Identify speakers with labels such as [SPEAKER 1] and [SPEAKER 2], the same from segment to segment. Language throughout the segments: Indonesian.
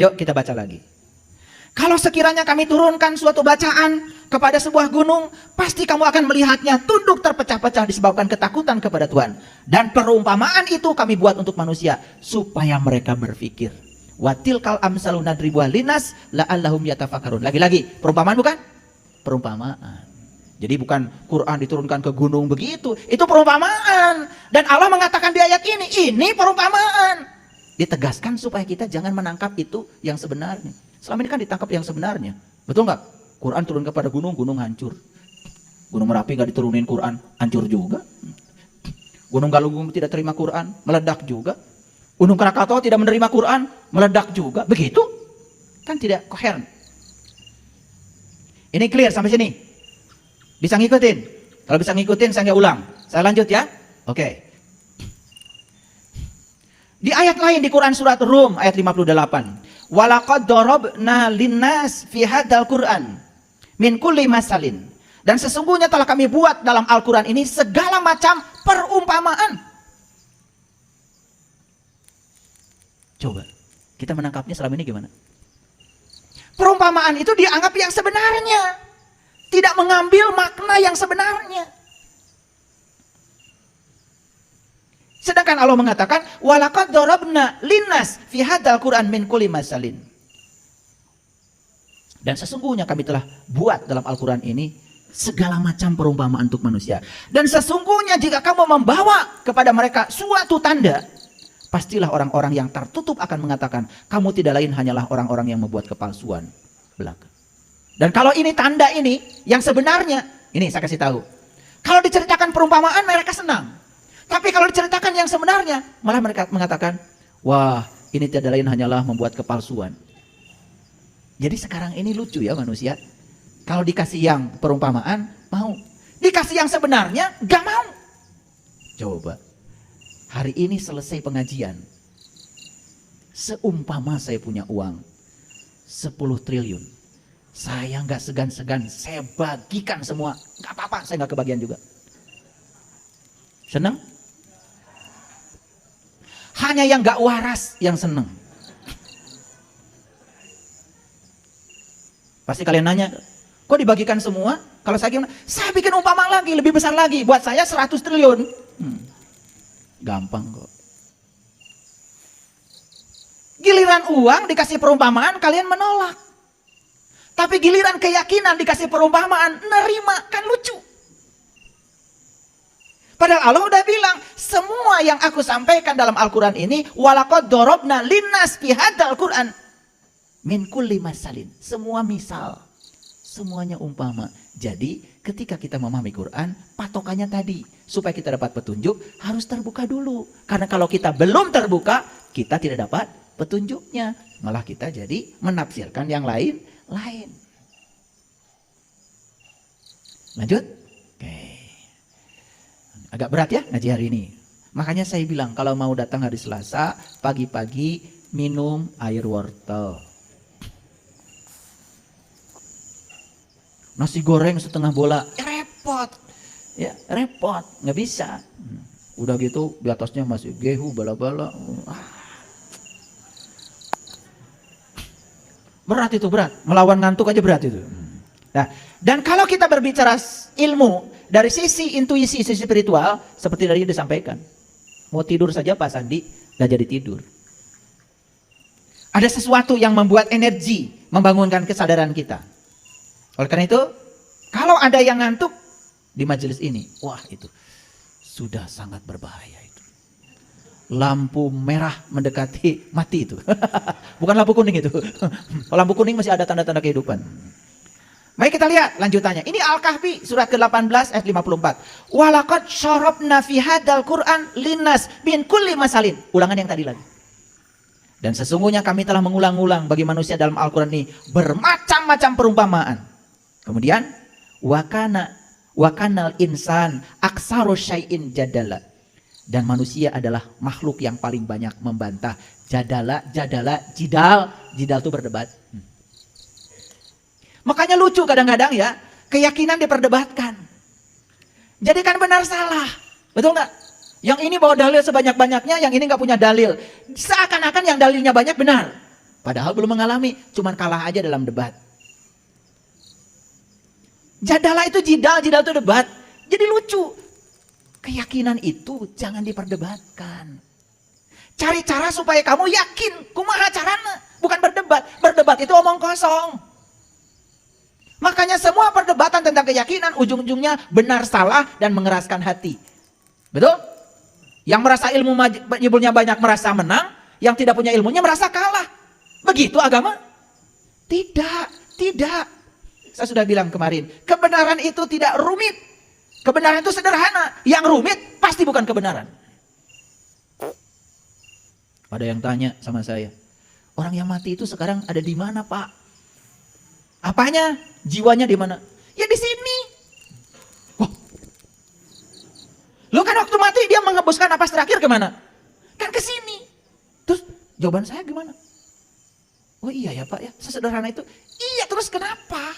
[SPEAKER 1] Yuk kita baca lagi. Kalau sekiranya kami turunkan suatu bacaan kepada sebuah gunung, pasti kamu akan melihatnya tunduk terpecah-pecah disebabkan ketakutan kepada Tuhan. Dan perumpamaan itu kami buat untuk manusia supaya mereka berpikir. Watilkal amsalu nadribuha linas la'allahum yatafakkarun. Lagi-lagi, perumpamaan bukan? Perumpamaan. Jadi bukan Quran diturunkan ke gunung begitu, itu perumpamaan. Dan Allah mengatakan di ayat ini perumpamaan. Ditegaskan supaya kita jangan menangkap itu yang sebenarnya. Selama ini kan ditangkap yang sebenarnya. Betul nggak? Quran turun kepada gunung, gunung hancur. Gunung Merapi nggak diturunin Quran, hancur juga. Gunung Galunggung tidak terima Quran, meledak juga. Gunung Krakatau tidak menerima Quran, meledak juga. Begitu? Kan tidak koheren. Ini clear sampai sini? Bisa ngikutin? Kalau bisa ngikutin saya nggak ulang. Saya lanjut ya. Oke. Di ayat lain di Quran surat Rum ayat 58. Walaqad darabna linnas fi hadzal Qur'an min kulli masalin. Dan sesungguhnya telah kami buat dalam Al-Qur'an ini segala macam perumpamaan. Coba, kita menangkapnya selama ini gimana? Perumpamaan itu dianggap yang sebenarnya. Tidak mengambil makna yang sebenarnya. Sedangkan Allah mengatakan walaqad darabna linnas fi hadzal Qur'an min kulli masalin. Dan sesungguhnya kami telah buat dalam Al-Qur'an ini segala macam perumpamaan untuk manusia. Dan sesungguhnya jika kamu membawa kepada mereka suatu tanda, pastilah orang-orang yang tertutup akan mengatakan kamu tidak lain hanyalah orang-orang yang membuat kepalsuan belaka. Dan kalau ini tanda ini yang sebenarnya, ini saya kasih tahu. Kalau diceritakan perumpamaan mereka senang. Tapi kalau diceritakan yang sebenarnya, malah mereka mengatakan, wah ini tidak lain hanyalah membuat kepalsuan. Jadi sekarang ini lucu ya manusia. Kalau dikasih yang perumpamaan, mau. Dikasih yang sebenarnya, gak mau. Coba, hari ini selesai pengajian. Seumpama saya punya uang 10 triliun. Saya gak segan-segan, saya bagikan semua. Gak apa-apa, saya gak kebagian juga. Senang? Hanya yang gak waras yang senang. Pasti kalian nanya, kok dibagikan semua? Kalau saya gimana? Saya bikin umpama lagi, lebih besar lagi. Buat saya 100 triliun. Gampang kok. Giliran uang dikasih perumpamaan, kalian menolak. Tapi giliran keyakinan dikasih perumpamaan, nerima. Kan lucu. Padahal Allah udah bilang, semua yang aku sampaikan dalam Al-Quran ini, walaqad darabna linnas fi hadzal Qur'an min kulli masalin. Semua misal, semuanya umpama. Jadi ketika kita memahami Quran, patokannya tadi, supaya kita dapat petunjuk, harus terbuka dulu. Karena kalau kita belum terbuka, kita tidak dapat petunjuknya. Malah kita jadi menafsirkan yang lain. Lanjut? Oke. Agak berat ya ngaji hari ini. Makanya saya bilang kalau mau datang hari Selasa, pagi-pagi minum air wortel. Nasi goreng setengah bola, repot. Ya, repot, nggak bisa. Udah gitu di atasnya masih gehu, bala-bala. Berat itu, berat. Melawan ngantuk aja berat itu. Nah, dan kalau kita berbicara ilmu dari sisi intuisi, sisi spiritual, seperti tadi disampaikan. Mau tidur saja Pak Sandi, gak jadi tidur. Ada sesuatu yang membuat energi, membangunkan kesadaran kita. Oleh karena itu, kalau ada yang ngantuk di majelis ini, wah itu sudah sangat berbahaya itu. Lampu merah mendekati mati itu. Bukan lampu kuning itu. Kalau lampu kuning masih ada tanda-tanda kehidupan. Mari kita lihat lanjutannya. Ini Al-Kahfi surat ke-18 ayat 54. Walaqad syarabna fi hadzal Qur'an linnas min kulli masalin. Ulangan yang tadi lagi. Dan sesungguhnya kami telah mengulang-ulang bagi manusia dalam Al-Qur'an ini bermacam-macam perumpamaan. Kemudian wakanal insan aksaru syai'in jadala. Dan manusia adalah makhluk yang paling banyak membantah. Jadala, jidal itu berdebat. Makanya lucu kadang-kadang ya, keyakinan diperdebatkan. Jadi kan benar salah, betul nggak? Yang ini bawa dalil sebanyak-banyaknya, yang ini nggak punya dalil. Seakan-akan yang dalilnya banyak benar. Padahal belum mengalami, cuman kalah aja dalam debat. Jadalah itu jidal itu debat. Jadi lucu. Keyakinan itu jangan diperdebatkan. Cari cara supaya kamu yakin. Kumaha carana? Bukan berdebat. Berdebat itu omong kosong. Makanya semua perdebatan tentang keyakinan ujung-ujungnya benar salah dan mengeraskan hati. Betul? Yang merasa ilmunya banyak merasa menang, yang tidak punya ilmunya merasa kalah. Begitu agama? Tidak. Saya sudah bilang kemarin, kebenaran itu tidak rumit. Kebenaran itu sederhana. Yang rumit pasti bukan kebenaran. Ada yang tanya sama saya, orang yang mati itu sekarang ada di mana, Pak? Apanya? Jiwanya di mana? Ya di sini. Wah. Lo kan waktu mati dia menghembuskan napas terakhir kemana? Kan ke sini. Terus jawaban saya gimana? Oh iya ya Pak ya, sesederhana itu. Iya, terus kenapa?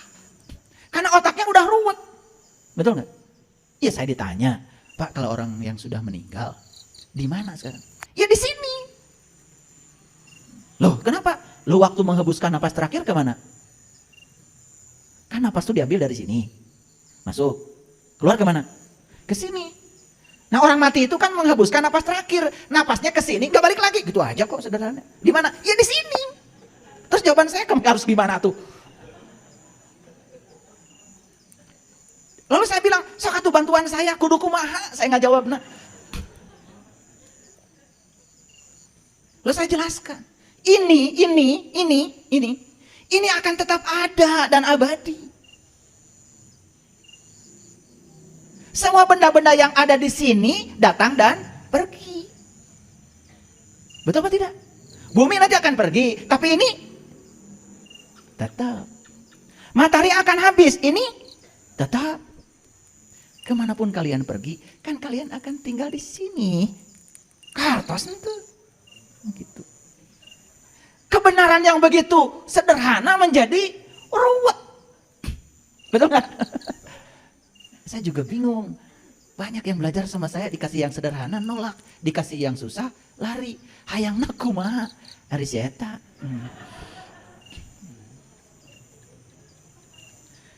[SPEAKER 1] Karena otaknya udah ruwet. Betul nggak? Iya, saya ditanya, Pak, kalau orang yang sudah meninggal di mana sekarang? Ya di sini. Loh, kenapa? Lo waktu menghembuskan napas terakhir kemana? Kan napas itu diambil dari sini. Masuk. Keluar kemana? Ke sini. Nah, orang mati itu kan menghembuskan napas terakhir. Napasnya ke sini, nggak balik lagi. Gitu aja kok sederhana. Di mana? Ya di sini. Terus jawaban saya harus gimana tuh? Lalu saya bilang, sok atuh bantuan saya, kudu kumaha. Saya nggak jawab. Nah. Lalu saya jelaskan. Ini akan tetap ada dan abadi. Semua benda-benda yang ada di sini datang dan pergi. Betul apa tidak? Bumi nanti akan pergi, tapi ini tetap. Matahari akan habis, ini tetap. Kemanapun kalian pergi, kan kalian akan tinggal di sini. Kartos itu. Gitu. Kebenaran yang begitu sederhana menjadi ruwet. Betul nggak? Saya juga bingung. Banyak yang belajar sama saya dikasih yang sederhana nolak, dikasih yang susah lari. Hayang kumaha hari sieta.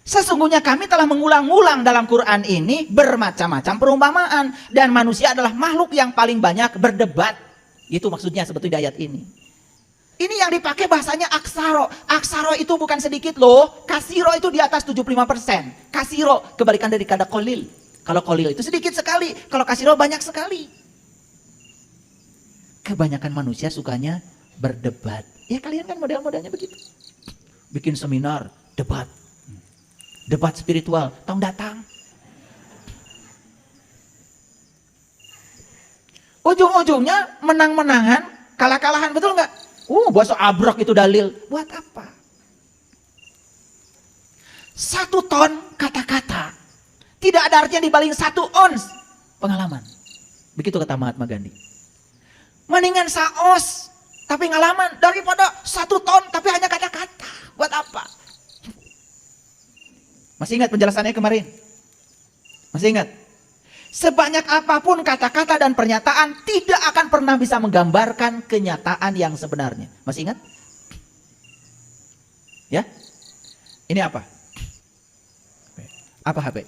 [SPEAKER 1] Sesungguhnya kami telah mengulang-ulang dalam Quran ini bermacam-macam perumpamaan. Dan manusia adalah makhluk yang paling banyak berdebat. Itu maksudnya sebetulnya ayat ini. Ini yang dipakai bahasanya aksaro. Aksaro itu bukan sedikit loh. Kasiro itu di atas 75%. Kasiro kebalikan dari kata kolil. Kalau kolil itu sedikit sekali. Kalau kasiro banyak sekali. Kebanyakan manusia sukanya berdebat. Ya kalian kan model-modelnya begitu. Bikin seminar, debat. Debat spiritual, tong datang. Ujung-ujungnya menang-menangan, kalah-kalahan, betul nggak? Bahasa abrok itu dalil. Buat apa? 1 ton kata-kata tidak ada artinya dibanding 1 ons pengalaman. Begitu kata Mahatma Gandhi. Mendingan saos tapi ngalaman daripada 1 ton tapi hanya kata-kata. Buat apa? Masih ingat penjelasannya kemarin? Masih ingat? Sebanyak apapun kata-kata dan pernyataan tidak akan pernah bisa menggambarkan kenyataan yang sebenarnya. Masih ingat? Ya? Ini apa? Apa HP?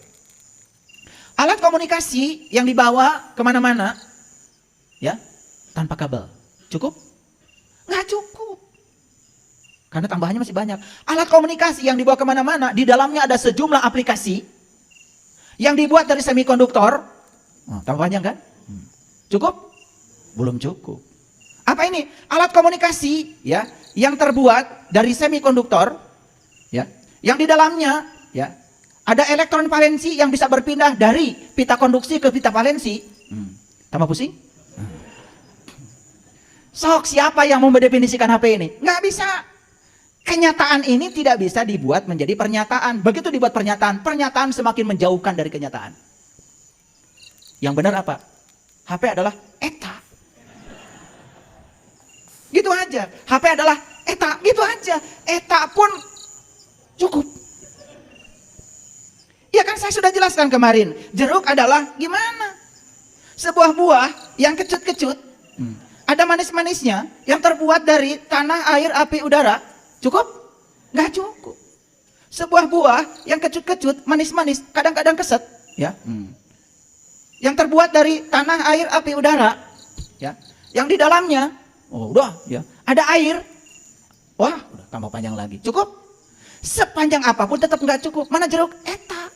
[SPEAKER 1] Alat komunikasi yang dibawa kemana-mana, ya, tanpa kabel. Cukup? Nggak cukup. Karena tambahannya masih banyak. Alat komunikasi yang dibawa kemana-mana, di dalamnya ada sejumlah aplikasi yang dibuat dari semikonduktor. Tambahannya kan? Cukup? Belum cukup. Apa ini? Alat komunikasi ya, yang terbuat dari semikonduktor, ya, yang di dalamnya ya, ada elektron valensi yang bisa berpindah dari pita konduksi ke pita valensi. Tambah pusing? Sok, siapa yang mau mendefinisikan HP ini? Nggak bisa. Kenyataan ini tidak bisa dibuat menjadi pernyataan. Begitu dibuat pernyataan, pernyataan semakin menjauhkan dari kenyataan. Yang benar apa? HP adalah eta. Gitu aja. HP adalah eta, gitu aja. Eta pun cukup. Ya kan saya sudah jelaskan kemarin. Jeruk adalah gimana? Sebuah buah yang kecut-kecut. Ada manis-manisnya yang terbuat dari tanah, air, api, udara. Cukup? Nggak cukup. Sebuah buah yang kecut-kecut, manis-manis, kadang-kadang keset, ya. Yang terbuat dari tanah, air, api, udara, ya. Yang di dalamnya, udah, ya, ada air. Wah, udah tambah panjang lagi. Cukup? Sepanjang apapun tetap nggak cukup. Mana jeruk? Eta.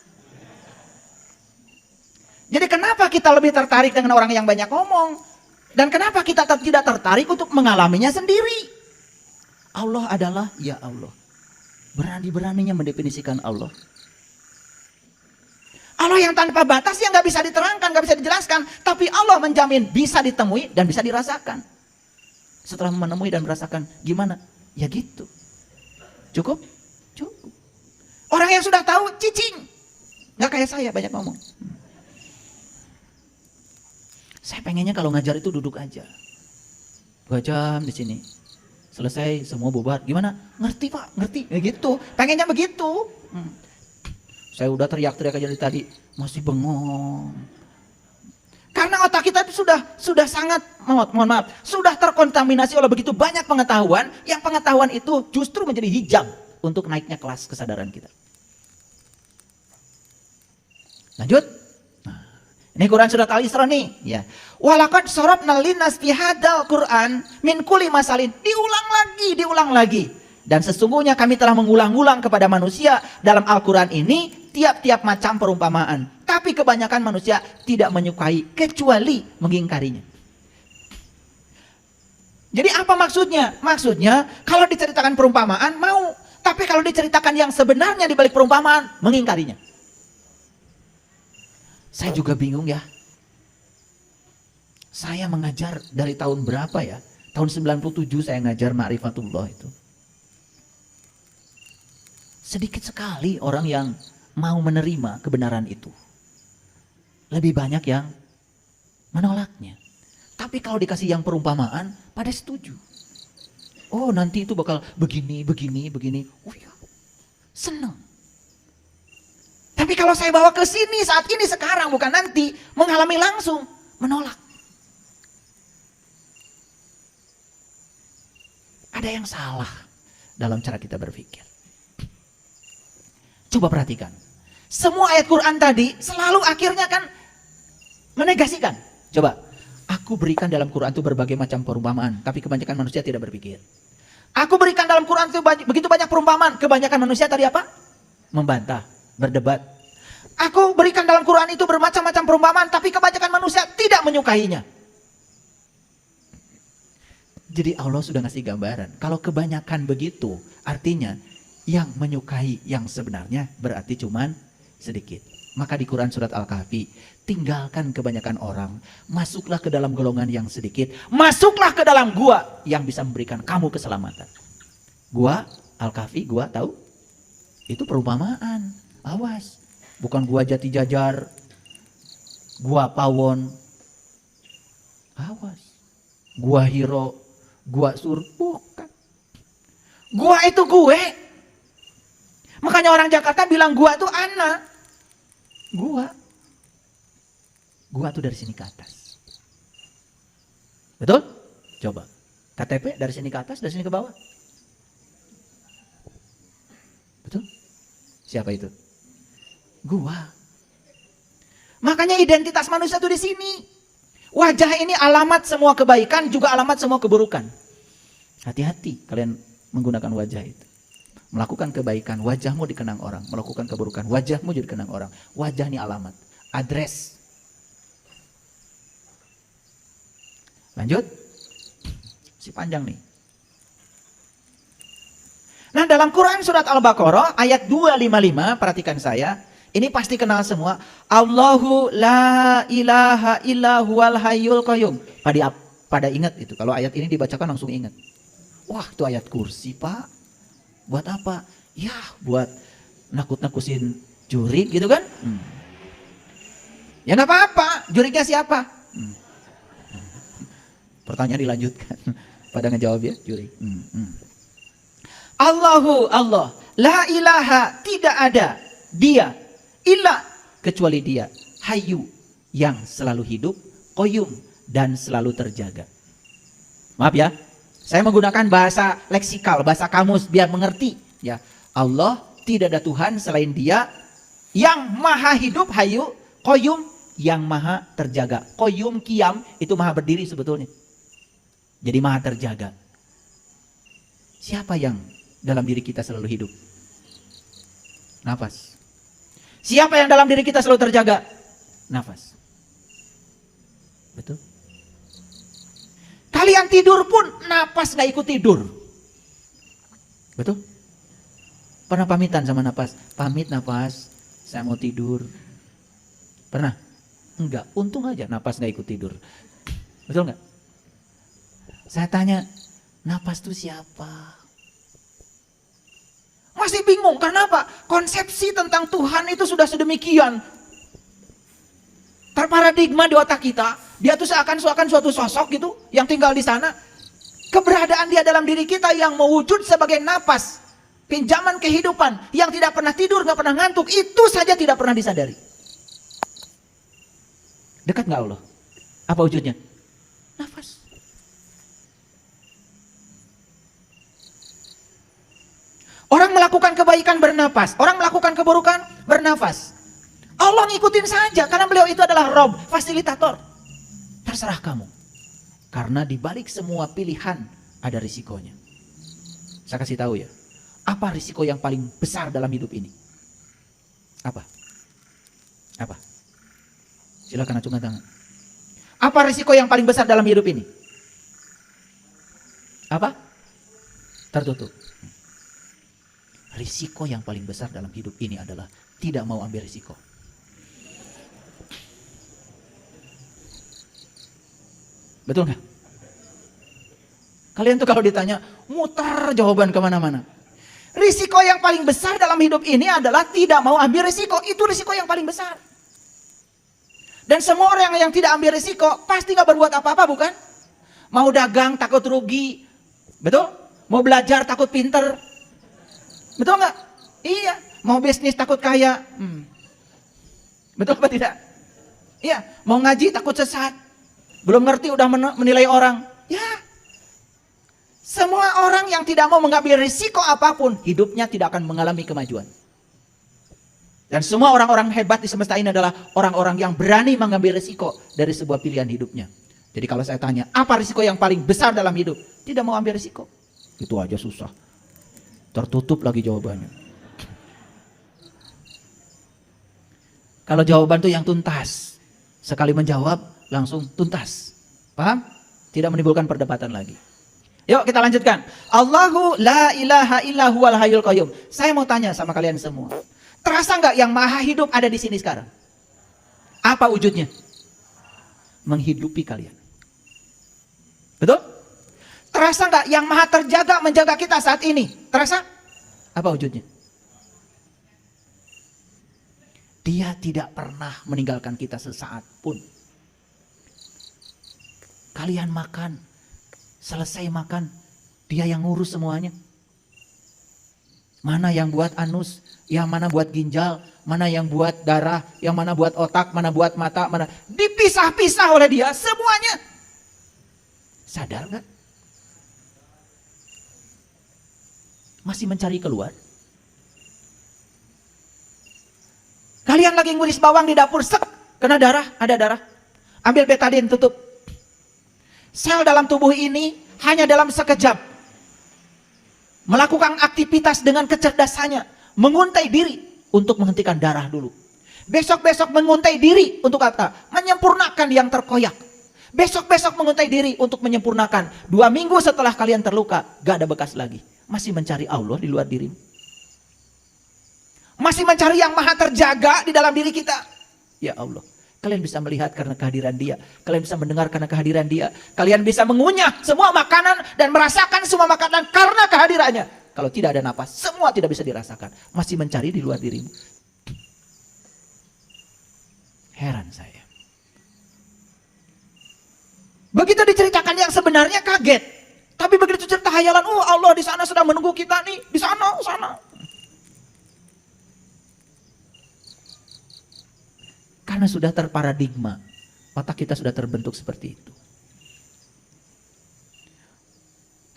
[SPEAKER 1] Jadi kenapa kita lebih tertarik dengan orang yang banyak ngomong? Dan kenapa kita tidak tertarik untuk mengalaminya sendiri? Allah adalah, ya Allah. Berani-beraninya mendefinisikan Allah. Allah yang tanpa batas yang nggak bisa diterangkan, nggak bisa dijelaskan. Tapi Allah menjamin bisa ditemui dan bisa dirasakan. Setelah menemui dan merasakan, gimana? Ya gitu. Cukup? Cukup. Orang yang sudah tahu, cicing. Nggak kayak saya, banyak ngomong. Saya pengennya kalau ngajar itu duduk aja. 2 jam di sini. Selesai semua bubar. Gimana? Ngerti Pak, ngerti. Ya gitu. Pengennya begitu. Saya udah teriak-teriak aja dari tadi. Masih bengong. Karena otak kita itu sudah sangat, mohon maaf, sudah terkontaminasi oleh begitu banyak pengetahuan. Yang pengetahuan itu justru menjadi hijab untuk naiknya kelas kesadaran kita. Lanjut. Ini Quran surat Al-Isra nih, ya. Walaqad sarafna linnas fi hadzal Qur'an min kulli masalin. Diulang lagi. Dan sesungguhnya kami telah mengulang-ulang kepada manusia dalam Al-Qur'an ini tiap-tiap macam perumpamaan. Tapi kebanyakan manusia tidak menyukai kecuali mengingkarinya. Jadi apa maksudnya? Maksudnya kalau diceritakan perumpamaan mau, tapi kalau diceritakan yang sebenarnya di balik perumpamaan mengingkarinya. Saya juga bingung ya. Saya mengajar dari tahun berapa ya? Tahun 97 saya ngajar Ma'rifatullah itu. Sedikit sekali orang yang mau menerima kebenaran itu. Lebih banyak yang menolaknya. Tapi kalau dikasih yang perumpamaan, pada setuju. Oh nanti itu bakal begini. Oh ya, senang. Tapi kalau saya bawa ke sini saat ini sekarang bukan nanti, mengalami langsung, menolak. Ada yang salah dalam cara kita berpikir. Coba perhatikan. Semua ayat Quran tadi selalu akhirnya kan menegasikan. Coba, aku berikan dalam Quran itu berbagai macam perumpamaan, tapi kebanyakan manusia tidak berpikir. Aku berikan dalam Quran itu begitu banyak perumpamaan, kebanyakan manusia tadi apa? Membantah. Berdebat. Aku berikan dalam Quran itu bermacam-macam perumpamaan, tapi kebanyakan manusia tidak menyukainya. Jadi Allah sudah ngasih gambaran. Kalau kebanyakan begitu, artinya yang menyukai yang sebenarnya berarti cuman sedikit. Maka di Quran surat Al-Kahfi, tinggalkan kebanyakan orang, masuklah ke dalam golongan yang sedikit, masuklah ke dalam gua yang bisa memberikan kamu keselamatan. Gua Al-Kahfi, gua tahu? Itu perumpamaan. Awas, bukan gua Jati Jajar, gua Pawon. Awas, gua Hiro, gua Sur, bukan. Gua itu gue. Makanya orang Jakarta bilang gua itu anak. Gua tuh dari sini ke atas. Betul? Coba. KTP dari sini ke atas, dari sini ke bawah. Betul? Siapa itu? Gua. Makanya identitas manusia itu di sini. Wajah ini alamat semua kebaikan, juga alamat semua keburukan. Hati-hati kalian menggunakan wajah itu. Melakukan kebaikan, wajahmu dikenang orang. Melakukan keburukan, wajahmu jadi dikenang orang. Wajah ini alamat, address. Lanjut. Si panjang nih. Nah dalam Quran surat Al-Baqarah ayat 255, perhatikan saya. Ini pasti kenal semua. Allahu la ilaha illa huwal hayyul qayyum. Pada ingat itu. Kalau ayat ini dibacakan langsung ingat. Wah itu ayat kursi pak. Buat apa? Ya buat nakut-nakusin jurik gitu kan. Ya gak apa-apa. Juriknya siapa? Pertanyaan dilanjutkan. Pada ngejawab ya jurik. Allahu Allah. La ilaha tidak ada. Dia. Illa kecuali dia, Hayyu yang selalu hidup, Qayyum dan selalu terjaga. Maaf ya, saya menggunakan bahasa leksikal, bahasa kamus biar mengerti. Ya, Allah tidak ada Tuhan selain Dia yang maha hidup, hayu, qayyum, yang maha terjaga. Qayyum, qiyam itu maha berdiri sebetulnya. Jadi maha terjaga. Siapa yang dalam diri kita selalu hidup? Nafas. Siapa yang dalam diri kita selalu terjaga? Nafas. Betul? Kalian tidur pun napas gak ikut tidur. Betul? Pernah pamitan sama napas? Pamit napas, saya mau tidur. Pernah? Enggak, untung aja napas gak ikut tidur. Betul gak? Saya tanya, napas itu siapa? Masih bingung, karena apa? Konsepsi tentang Tuhan itu sudah sedemikian terparadigma di otak kita. Dia tuh seakan-akan suatu sosok gitu yang tinggal di sana. Keberadaan dia dalam diri kita yang mewujud sebagai napas, pinjaman kehidupan, yang tidak pernah tidur, gak pernah ngantuk, itu saja tidak pernah disadari. Dekat gak Allah? Apa wujudnya? Nafas. Orang melakukan kebaikan bernapas, orang melakukan keburukan bernafas. Allah ngikutin saja karena beliau itu adalah Rob, fasilitator. Terserah kamu. Karena dibalik semua pilihan ada risikonya. Saya kasih tahu ya. Apa risiko yang paling besar dalam hidup ini? Apa? Apa? Silakan acungkan tangan. Apa risiko yang paling besar dalam hidup ini? Apa? Tertutup. Risiko yang paling besar dalam hidup ini adalah tidak mau ambil risiko. Betul nggak? Kalian tuh kalau ditanya, muter jawaban kemana-mana. Risiko yang paling besar dalam hidup ini adalah tidak mau ambil risiko. Itu risiko yang paling besar. Dan semua orang yang tidak ambil risiko, pasti nggak berbuat apa-apa, bukan? Mau dagang takut rugi. Betul? Mau belajar takut pinter. Betul nggak? Iya. Mau bisnis takut kaya. Betul apa tidak? Iya. Mau ngaji takut sesat. Belum ngerti udah menilai orang. Ya. Semua orang yang tidak mau mengambil risiko apapun, hidupnya tidak akan mengalami kemajuan. Dan semua orang-orang hebat di semesta ini adalah orang-orang yang berani mengambil risiko dari sebuah pilihan hidupnya. Jadi kalau saya tanya, apa risiko yang paling besar dalam hidup? Tidak mau ambil risiko. Itu aja susah. Tertutup lagi jawabannya. Kalau jawaban itu yang tuntas. Sekali menjawab, langsung tuntas. Paham? Tidak menimbulkan perdebatan lagi. Yuk kita lanjutkan. Allahu la ilaha illa huwal hayyul qayyum. Saya mau tanya sama kalian semua. Terasa nggak yang maha hidup ada di sini sekarang? Apa wujudnya? Menghidupi kalian. Betul? Terasa nggak yang maha terjaga menjaga kita saat ini? Terasa? Apa wujudnya? Dia tidak pernah meninggalkan kita sesaat pun. Kalian makan, selesai makan, dia yang ngurus semuanya. Mana yang buat anus, yang mana buat ginjal, mana yang buat darah, yang mana buat otak, mana buat mata, mana dipisah-pisah oleh dia semuanya. Sadar nggak? Masih mencari keluar? Kalian lagi nguris bawang di dapur, sek, kena darah, ada darah. Ambil betadin, tutup. Sel dalam tubuh ini hanya dalam sekejap melakukan aktivitas dengan kecerdasannya, menguntai diri untuk menghentikan darah dulu. Besok-besok menguntai diri untuk apa? Menyempurnakan yang terkoyak. Besok-besok menguntai diri untuk menyempurnakan. 2 minggu setelah kalian terluka, gak ada bekas lagi. Masih mencari Allah di luar dirimu. Masih mencari yang maha terjaga di dalam diri kita. Ya Allah, kalian bisa melihat karena kehadiran dia. Kalian bisa mendengar karena kehadiran dia. Kalian bisa mengunyah semua makanan dan merasakan semua makanan karena kehadirannya. Kalau tidak ada napas, semua tidak bisa dirasakan. Masih mencari di luar dirimu. Heran saya. Begitu diceritakan yang sebenarnya kaget. Tapi begitu cerita hayalan, oh Allah di sana sedang menunggu kita nih. Di sana, sana. Karena sudah terparadigma, otak kita sudah terbentuk seperti itu.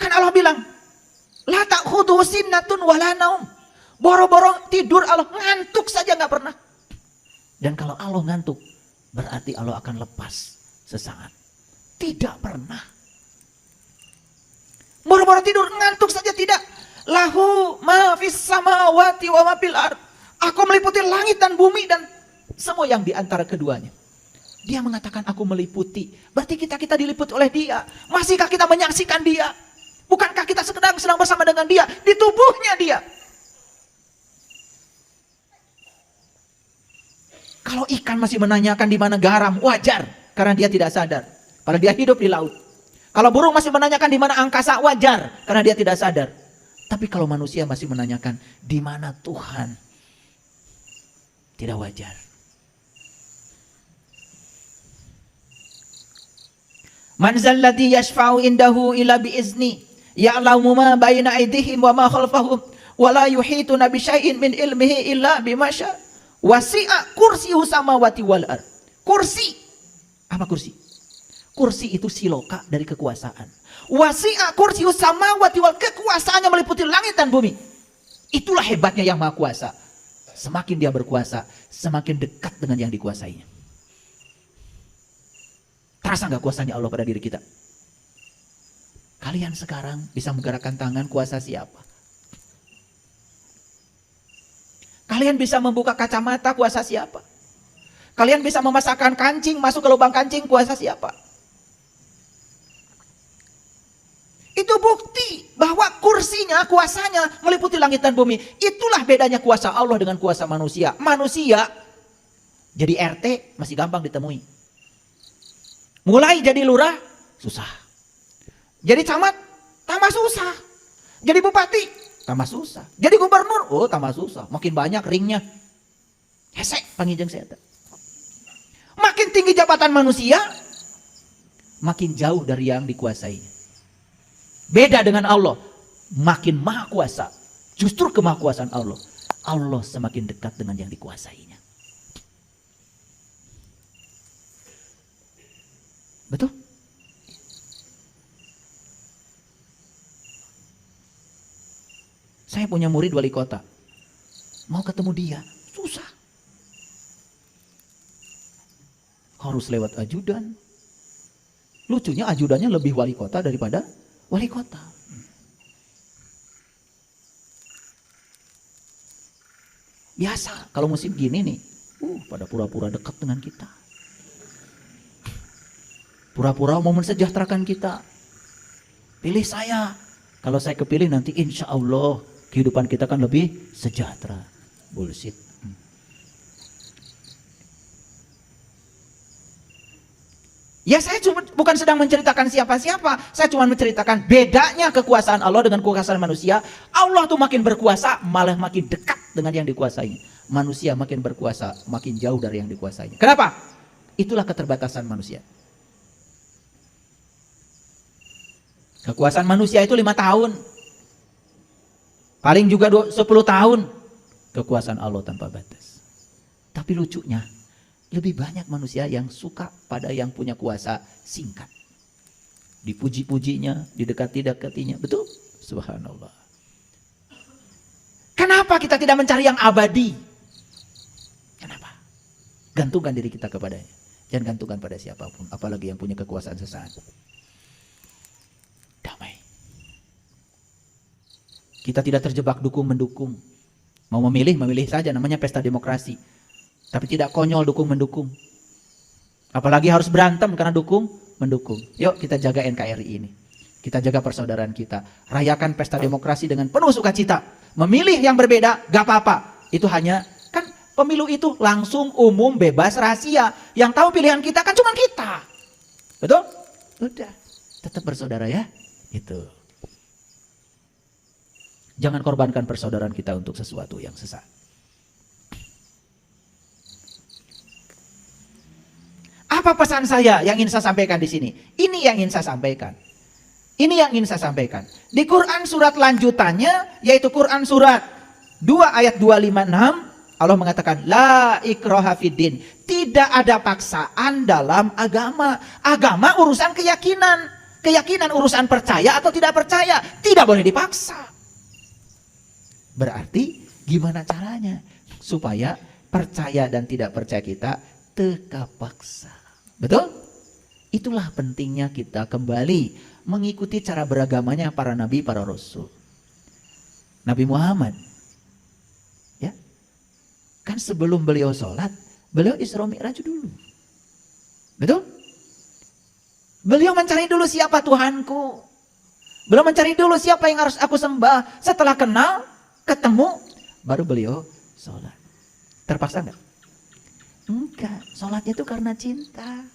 [SPEAKER 1] Kan Allah bilang, la ta'khudhuhu sinnatun wala naum. Boro-boro tidur Allah, ngantuk saja nggak pernah. Dan kalau Allah ngantuk, berarti Allah akan lepas sesaat. Tidak pernah. Boro-boro tidur, ngantuk saja tidak. Lahu ma fis samawati wa ma fil ard. Aku meliputi langit dan bumi dan semua yang di antara keduanya. Dia mengatakan aku meliputi. Berarti kita diliputi oleh dia. Masihkah kita menyaksikan dia? Bukankah kita sedang bersama dengan dia? Di tubuhnya dia. Kalau ikan masih menanyakan di mana garam, wajar. Karena dia tidak sadar. Padahal dia hidup di laut. Kalau burung masih menanyakan di mana angkasa, wajar. Karena dia tidak sadar. Tapi kalau manusia masih menanyakan di mana Tuhan, tidak wajar. Man zalladzi yashfa'u indahu illa biizni ya'lamu ma baina aydihim wa ma khalfahum wa la yuhituna bi syai'in min ilmihi illa bima syaa. Wasi'a kursiyyuhus samawati wal ard. Kursi. Apa kursi? Kursi itu siloka dari kekuasaan. Wasi'a kursiyyuhus samawati wal, kekuasaannya meliputi langit dan bumi. Itulah hebatnya yang Maha Kuasa. Semakin dia berkuasa, semakin dekat dengan yang dikuasainya. Terasa nggak kuasanya Allah pada diri kita? Kalian sekarang bisa menggerakkan tangan, kuasa siapa? Kalian bisa membuka kacamata, kuasa siapa? Kalian bisa memasakkan kancing, masuk ke lubang kancing, kuasa siapa? Itu bukti bahwa kursinya, kuasanya meliputi langit dan bumi. Itulah bedanya kuasa Allah dengan kuasa manusia. Manusia jadi RT masih gampang ditemui. Mulai jadi lurah, susah. Jadi camat, tambah susah. Jadi bupati, tambah susah. Jadi gubernur, oh tambah susah. Makin banyak ringnya. Hesek pangijeng setan. Makin tinggi jabatan manusia, makin jauh dari yang dikuasainya. Beda dengan Allah, makin maha kuasa. Justru kemahakuasaan Allah, Allah semakin dekat dengan yang dikuasainya. Betul? Saya punya murid wali kota. Mau ketemu dia, susah. Harus lewat ajudan. Lucunya ajudannya lebih wali kota daripada wali kota. Biasa kalau musim gini nih, pada pura-pura dekat dengan kita. Pura-pura mau mensejahterakan kita. Pilih saya. Kalau saya kepilih nanti insya Allah kehidupan kita kan lebih sejahtera. Bullshit. Ya saya bukan sedang menceritakan siapa-siapa. Saya cuma menceritakan bedanya kekuasaan Allah dengan kekuasaan manusia. Allah tuh makin berkuasa malah makin dekat dengan yang dikuasai. Manusia makin berkuasa makin jauh dari yang dikuasainya. Kenapa? Itulah keterbatasan manusia. Kekuasaan manusia itu 5 tahun. Paling juga 10 tahun. Kekuasaan Allah tanpa batas. Tapi lucunya, lebih banyak manusia yang suka pada yang punya kuasa singkat. Dipuji-pujinya, didekati-dekatinya. Betul? Subhanallah. Kenapa kita tidak mencari yang abadi? Kenapa? Gantungkan diri kita kepadanya. Jangan gantungkan pada siapapun. Apalagi yang punya kekuasaan sesaat. Damai. Kita tidak terjebak dukung-mendukung. Mau memilih saja, namanya pesta demokrasi. Tapi tidak konyol dukung-mendukung. Apalagi harus berantem karena dukung-mendukung. Yuk kita jaga NKRI ini. Kita jaga persaudaraan kita. Rayakan pesta demokrasi dengan penuh sukacita. Memilih yang berbeda, gak apa-apa. Itu hanya, kan pemilu itu langsung, umum, bebas, rahasia. Yang tahu pilihan kita kan cuma kita. Betul? Udah. Tetap bersaudara ya. Itu. Jangan korbankan persaudaraan kita untuk sesuatu yang sesat. Apa pesan saya yang ingin saya sampaikan di sini? Ini yang ingin saya sampaikan. Ini yang ingin saya sampaikan. Di Quran surat lanjutannya, yaitu Quran surat 2 ayat 256, Allah mengatakan, La ikraha fiddin. Tidak ada paksaan dalam agama. Agama urusan keyakinan. Keyakinan urusan percaya atau tidak percaya, tidak boleh dipaksa. Berarti gimana caranya supaya percaya dan tidak percaya kita teka paksa? Betul? Itulah pentingnya kita kembali mengikuti cara beragamanya para nabi, para rasul. Nabi Muhammad, ya, kan sebelum beliau sholat, beliau Isra Mi'raj dulu. Betul? Beliau mencari dulu siapa Tuhanku. Beliau mencari dulu siapa yang harus aku sembah. Setelah kenal, ketemu, baru beliau sholat. Terpaksa enggak? Enggak, sholatnya itu karena cinta.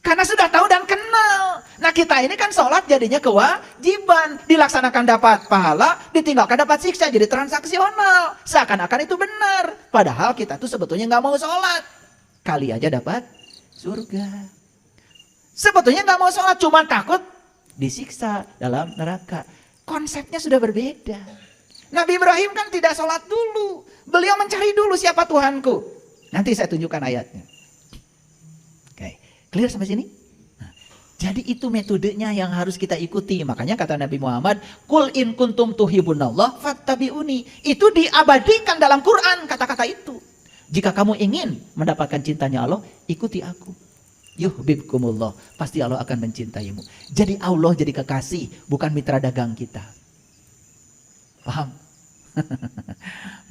[SPEAKER 1] Karena sudah tahu dan kenal. Nah kita ini kan sholat jadinya kewajiban. Dilaksanakan dapat pahala, ditinggalkan dapat siksa. Jadi transaksional. Seakan-akan itu benar. Padahal kita tuh sebetulnya nggak mau sholat. Kali aja dapat surga. Sebetulnya nggak mau sholat, cuma takut disiksa dalam neraka. Konsepnya sudah berbeda. Nabi Ibrahim kan tidak sholat dulu. Beliau mencari dulu siapa Tuhanku. Nanti saya tunjukkan ayatnya. Oke, clear sampai sini? Nah, jadi itu metodenya yang harus kita ikuti. Makanya kata Nabi Muhammad, Qul in kuntum tuhibunallah fattabi'uni. Itu diabadikan dalam Quran kata-kata itu. Jika kamu ingin mendapatkan cintanya Allah, ikuti aku. Yuhibbukumullah, pasti Allah akan mencintaimu. Jadi Allah jadi kekasih, bukan mitra dagang kita. Paham?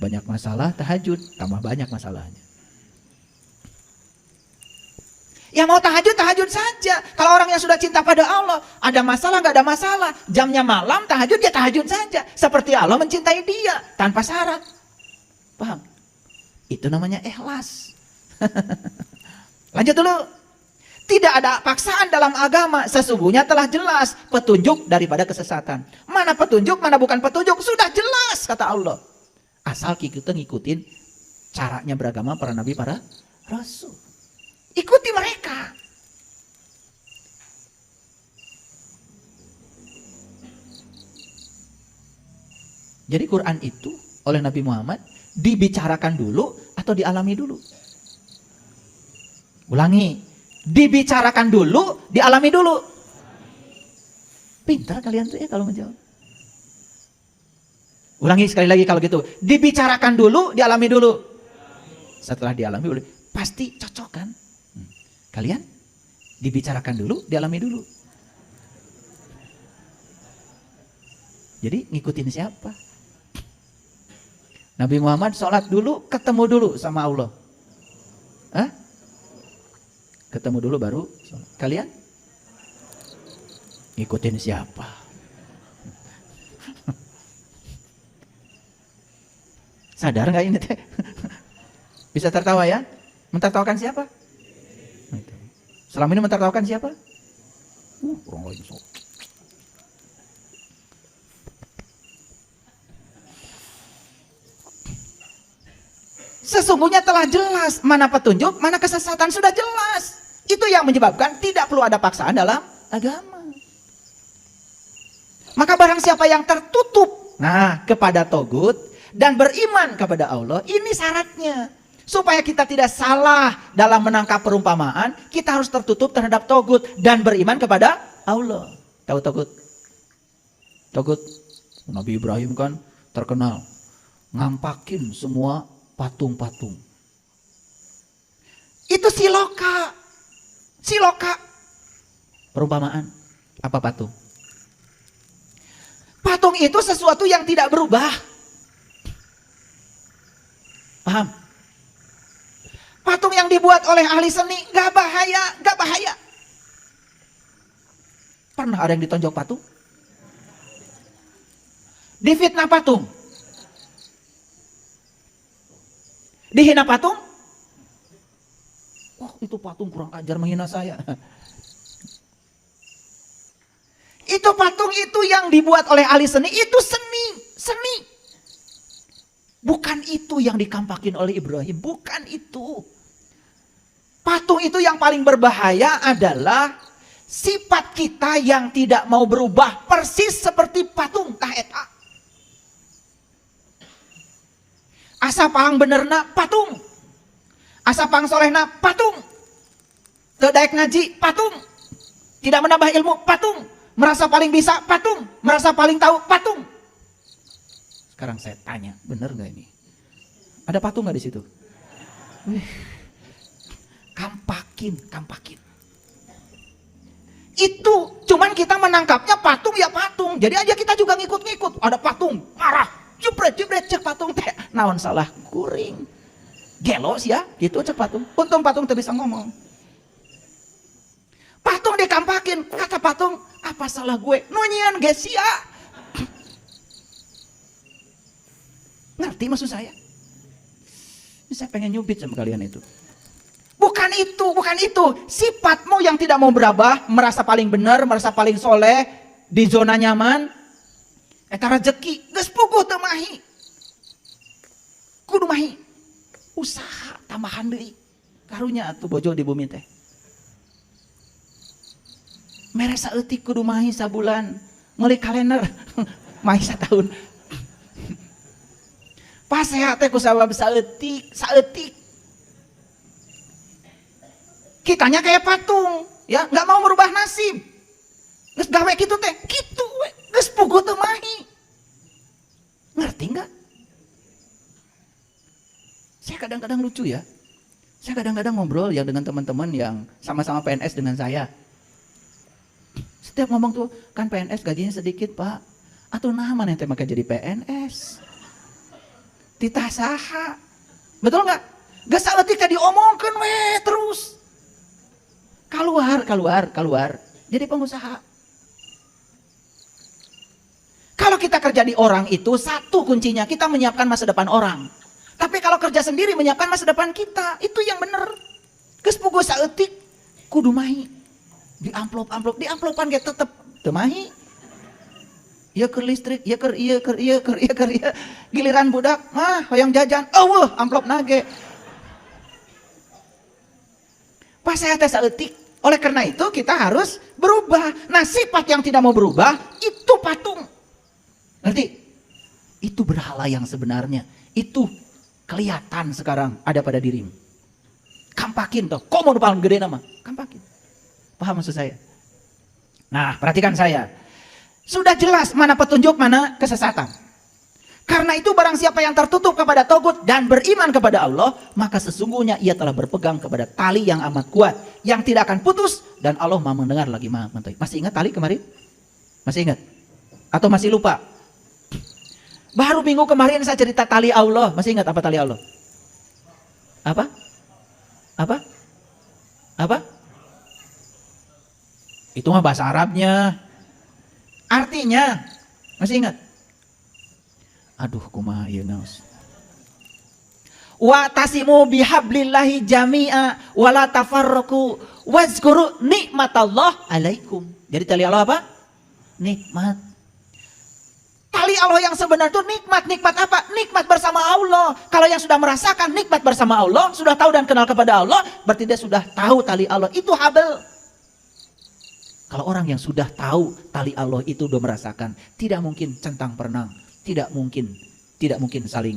[SPEAKER 1] Banyak masalah, tahajud, tambah banyak masalahnya. Ya mau tahajud, tahajud saja. Kalau orang yang sudah cinta pada Allah, ada masalah, nggak ada masalah. Jamnya malam, tahajud, ya tahajud saja. Seperti Allah mencintai dia, tanpa syarat. Paham? Itu namanya ikhlas. Lanjut dulu. Tidak ada paksaan dalam agama. Sesungguhnya telah jelas petunjuk daripada kesesatan. Mana petunjuk, mana bukan petunjuk. Sudah jelas kata Allah. Asal kita ngikutin caranya beragama para nabi, para rasul. Ikuti mereka. Jadi Quran itu oleh Nabi Muhammad dibicarakan dulu atau dialami dulu? Ulangi. Dibicarakan dulu, dialami dulu. Pintar kalian tuh ya kalau menjawab. Ulangi sekali lagi kalau gitu. Dibicarakan dulu, dialami dulu. Setelah dialami, pasti cocok kan? Kalian? Dibicarakan dulu, dialami dulu. Jadi ngikutin siapa? Nabi Muhammad sholat dulu, ketemu dulu sama Allah. Hah? Ketemu dulu baru sholat. Kalian? Ngikutin siapa? Sadar nggak ini teh? Bisa tertawa ya? Mentertawakan siapa? Selama ini mentertawakan siapa? Orang lain sok. Sesungguhnya telah jelas mana petunjuk, mana kesesatan, sudah jelas. Itu yang menyebabkan tidak perlu ada paksaan dalam agama. Maka barang siapa yang tertutup kepada togut dan beriman kepada Allah, ini syaratnya. Supaya kita tidak salah dalam menangkap perumpamaan, kita harus tertutup terhadap togut dan beriman kepada Allah. Tahu togut? Togut, Nabi Ibrahim kan terkenal ngampakin semua patung-patung. Itu siloka. Siloka. Perumpamaan. Apa patung? Patung itu sesuatu yang tidak berubah. Paham? Patung yang dibuat oleh ahli seni gak bahaya, gak bahaya. Pernah ada yang ditonjok patung? Difitnah patung? Dihina patung? Oh, itu patung kurang ajar menghina saya. Itu patung itu yang dibuat oleh ahli seni, itu seni. Bukan itu yang dikampakin oleh Ibrahim, bukan itu. Patung itu yang paling berbahaya adalah sifat kita yang tidak mau berubah persis seperti patung tah eta. Asa pahang benerna patung. Asa pang solehna patung. Teu daek ngaji patung. Tidak menambah ilmu, patung. Merasa paling bisa, patung. Merasa paling tahu, patung. Sekarang saya tanya, benar nggak ini? Ada patung nggak di situ? Kampakin. Itu cuman kita menangkapnya patung ya patung. Jadi aja kita juga ngikut-ngikut. Ada patung, marah, jebret cek patung teh. Naon salah kuring. Gelo sih ya, gitu cek patung. Untung patung tuh bisa ngomong. Patung dikampakin, kata patung, apa salah gue? Nunyian gesia. Ngerti maksud saya? Saya pengen nyubit sama kalian itu. Bukan itu. Sifatmu yang tidak mau berubah, merasa paling benar, merasa paling soleh, di zona nyaman. Eta rezeki, geus puguh teu mahi. Kudu mahi. Usaha tambahan deui. Karunya atuh bojo di bumi teh. Mere saeutik kudu mahi sabulan. Meuli kalender mahi satahun. Pas sehat teh ku sabab saeutik. Kitanya kayak patung, ya nggak mau merubah nasib. Geus gawe kitu teh, kitu we, geus puguh teu mahi. Ngerti nggak? Saya kadang-kadang lucu ya. Saya kadang-kadang ngobrol ya dengan teman-teman yang sama-sama PNS dengan saya. Setiap ngomong tuh, kan PNS gajinya sedikit pak. Atau nah mana yang maka jadi PNS? Titah saha. Betul nggak? Geus saeutik teh diomongkeun we terus. Keluar. Jadi pengusaha. Kalau kita kerja di orang itu, satu kuncinya kita menyiapkan masa depan orang. Tapi kalau kerja sendiri menyiapkan masa depan kita, itu yang benar. Geus puguh saeutik kudu mahi. Di amplopan ge tetep teu mahi. Ieu keur listrik, ieu keur ieu. Giliran budak mah hoyong jajan, eueuh amplopna ge. Pas saya teh saeutik. Oleh karena itu kita harus berubah. Nah sifat yang tidak mau berubah itu patung. Ngerti? Itu berhala yang sebenarnya. Itu kelihatan sekarang ada pada dirimu. Kampakin toh. Kok mau paling gede nama? Kampakin. Paham maksud saya? Nah perhatikan saya. Sudah jelas mana petunjuk, mana kesesatan. Karena itu barang siapa yang tertutup kepada togut dan beriman kepada Allah, maka sesungguhnya ia telah berpegang kepada tali yang amat kuat, yang tidak akan putus, dan Allah maha mendengar lagi maha mengetahui. Masih ingat tali kemarin? Masih ingat? Atau masih lupa? Baru minggu kemarin saya cerita tali Allah. Masih ingat apa tali Allah? Apa? Itu mah bahasa Arabnya. Artinya, masih ingat? Aduh kumaha ieu naos. Wa tasimu bihablillahi jami'a wa la tafarraqu wazkuru nikmatallah alaikum. Jadi tali Allah apa? Nikmat. Tali Allah yang sebenar itu nikmat. Nikmat apa? Nikmat bersama Allah. Kalau yang sudah merasakan nikmat bersama Allah, sudah tahu dan kenal kepada Allah, berarti dia sudah tahu tali Allah. Itu habl. Kalau orang yang sudah tahu tali Allah itu sudah merasakan, tidak mungkin centang perenang. Tidak mungkin saling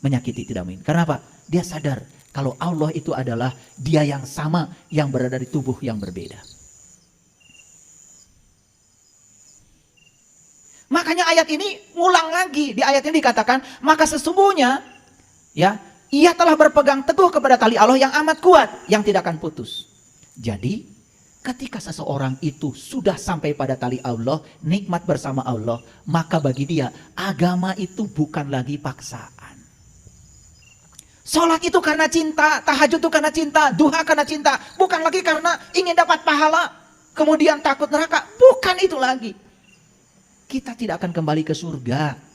[SPEAKER 1] menyakiti, tidak mungkin. Karena apa? Dia sadar kalau Allah itu adalah dia yang sama, yang berada di tubuh yang berbeda. Makanya ayat ini ngulang lagi. Di ayat ini dikatakan, maka sesungguhnya ya, ia telah berpegang teguh kepada tali Allah yang amat kuat, yang tidak akan putus. Jadi ketika seseorang itu sudah sampai pada tali Allah, nikmat bersama Allah, maka bagi dia agama itu bukan lagi paksaan. Sholat itu karena cinta, tahajud itu karena cinta, duha karena cinta, bukan lagi karena ingin dapat pahala, kemudian takut neraka, bukan itu lagi. Kita tidak akan kembali ke surga.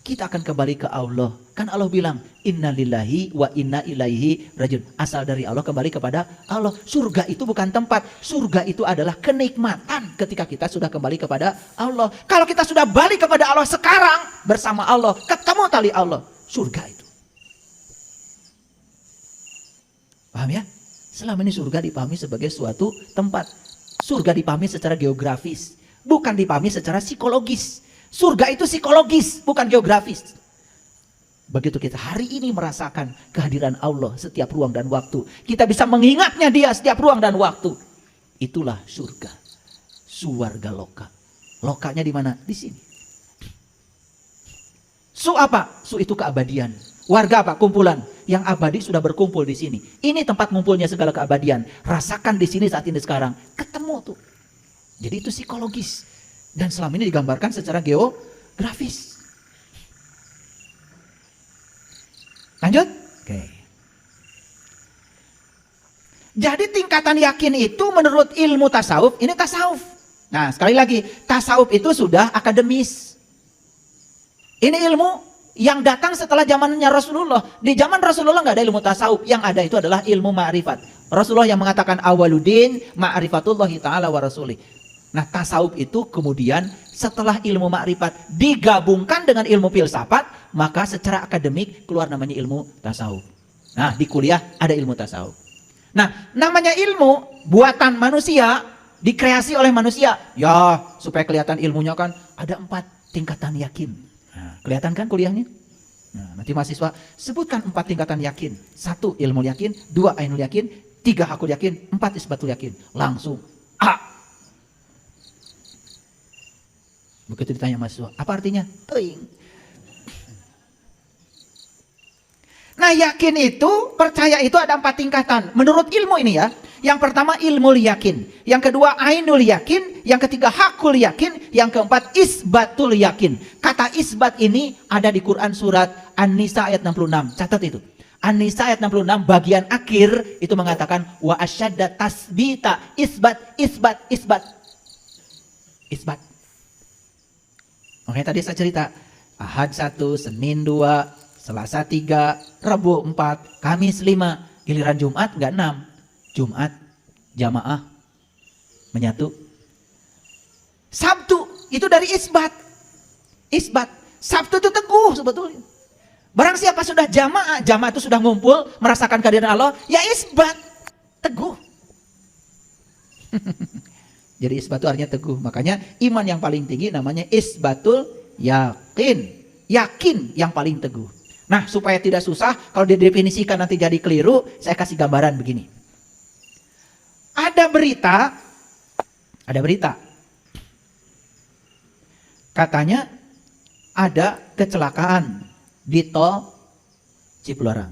[SPEAKER 1] Kita akan kembali ke Allah. Kan Allah bilang, inna lillahi wa inna ilaihi rajiun. Asal dari Allah kembali kepada Allah. Surga itu bukan tempat. Surga itu adalah kenikmatan ketika kita sudah kembali kepada Allah. Kalau kita sudah balik kepada Allah sekarang, bersama Allah, ketemu tali Allah, surga itu. Paham ya? Selama ini surga dipahami sebagai suatu tempat. Surga dipahami secara geografis, bukan dipahami secara psikologis. Surga itu psikologis, bukan geografis. Begitu kita hari ini merasakan kehadiran Allah setiap ruang dan waktu, kita bisa mengingatnya dia setiap ruang dan waktu. Itulah surga. Suwarga loka. Lokanya di mana? Di sini. Su apa? Su itu keabadian. Warga apa? Kumpulan. Yang abadi sudah berkumpul di sini. Ini tempat ngumpulnya segala keabadian. Rasakan di sini saat ini sekarang. Ketemu tuh. Jadi itu psikologis. Dan selama ini digambarkan secara geografis. Lanjut? Oke. Jadi tingkatan yakin itu menurut ilmu tasawuf, ini tasawuf. Nah sekali lagi, tasawuf itu sudah akademis. Ini ilmu yang datang setelah zamannya Rasulullah. Di zaman Rasulullah nggak ada ilmu tasawuf, yang ada itu adalah ilmu ma'rifat. Rasulullah yang mengatakan awaludin ma'rifatullahi ta'ala wa rasulih. Nah tasawuf itu kemudian setelah ilmu ma'rifat digabungkan dengan ilmu filsafat, maka secara akademik keluar namanya ilmu tasawuf. Nah di kuliah ada ilmu tasawuf. Nah namanya ilmu buatan manusia, dikreasi oleh manusia. Ya supaya kelihatan ilmunya kan ada 4 tingkatan yakin. Nah, kelihatan kan kuliahnya? Nah, nanti mahasiswa sebutkan 4 tingkatan yakin. 1 ilmu yakin, 2 ainul yakin, 3 hakul yakin, 4 isbatul yakin. Langsung A. Begitu ditanya mahasiswa, apa artinya? Teing. Nah yakin itu, percaya itu ada 4 tingkatan. Menurut ilmu ini ya. Yang pertama ilmu yakin. Yang kedua ainul yakin. Yang ketiga hakul yakin. Yang keempat isbatul yakin. Kata isbat ini ada di Quran surat An-Nisa ayat 66. Catat itu. An-Nisa ayat 66 bagian akhir itu mengatakan wa asyadda tasbita isbat isbat isbat. Isbat. Oke tadi saya cerita. Ahad 1, Senin 2, Selasa 3, Rabu 4, Kamis 5, giliran Jumat enggak 6. Jumat jamaah menyatu. Sabtu itu dari isbat. Isbat. Sabtu itu teguh sebetulnya. Barang siapa sudah jamaah, jamaah itu sudah ngumpul merasakan kehadiran Allah, ya isbat, teguh. Jadi isbat itu artinya teguh. Makanya iman yang paling tinggi namanya isbatul yakin. Yakin yang paling teguh. Nah supaya tidak susah, kalau didefinisikan nanti jadi keliru, saya kasih gambaran begini. Ada berita, katanya ada kecelakaan di tol Cipularang.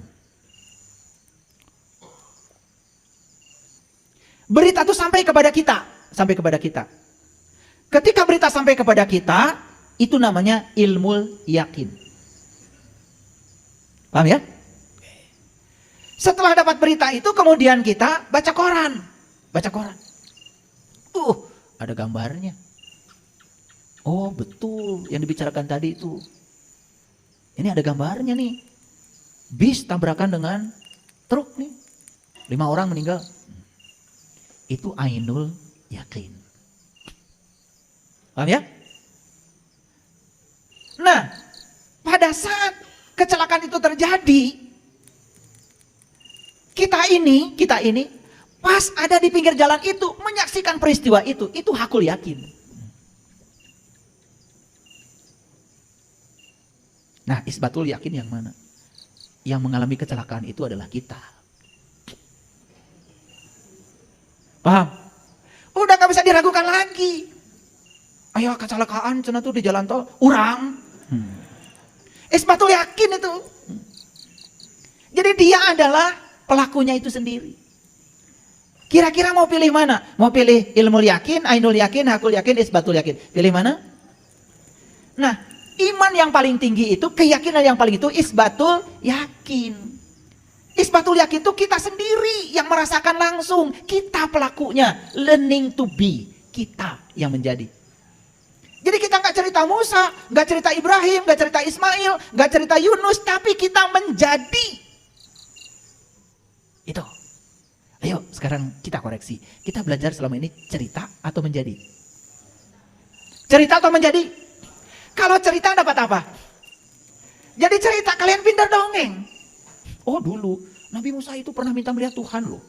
[SPEAKER 1] Berita itu sampai kepada kita. Ketika berita sampai kepada kita, itu namanya ilmu yakin. Paham ya? Setelah dapat berita itu, kemudian kita baca koran. Ada gambarnya. Oh betul, yang dibicarakan tadi itu. Ini ada gambarnya nih. Bis tabrakan dengan truk nih. 5 orang meninggal. Itu ainul yakin. Paham ya? Nah, pada saat kecelakaan itu terjadi, kita ini pas ada di pinggir jalan itu menyaksikan peristiwa itu hakul yakin. Nah, isbatul yakin yang mana? Yang mengalami kecelakaan itu adalah kita. Paham? Udah gak bisa diragukan lagi. Ayo kecelakaan cenah tuh di jalan tol, urang. Isbatul yakin itu. Jadi dia adalah pelakunya itu sendiri. Kira-kira mau pilih mana? Mau pilih ilmu yakin, ainul yakin, hakul yakin, isbatul yakin. Pilih mana? Nah, iman yang paling tinggi itu, keyakinan yang paling itu isbatul yakin. Isbatul yakin itu kita sendiri yang merasakan langsung. Kita pelakunya, learning to be. Kita yang menjadi. Jadi kita nggak cerita Musa, nggak cerita Ibrahim, nggak cerita Ismail, nggak cerita Yunus, tapi kita menjadi. Itu. Ayo sekarang kita koreksi. Kita belajar selama ini cerita atau menjadi? Cerita atau menjadi? Kalau cerita dapat apa? Jadi cerita kalian pintar dongeng. Oh dulu Nabi Musa itu pernah minta melihat Tuhan loh.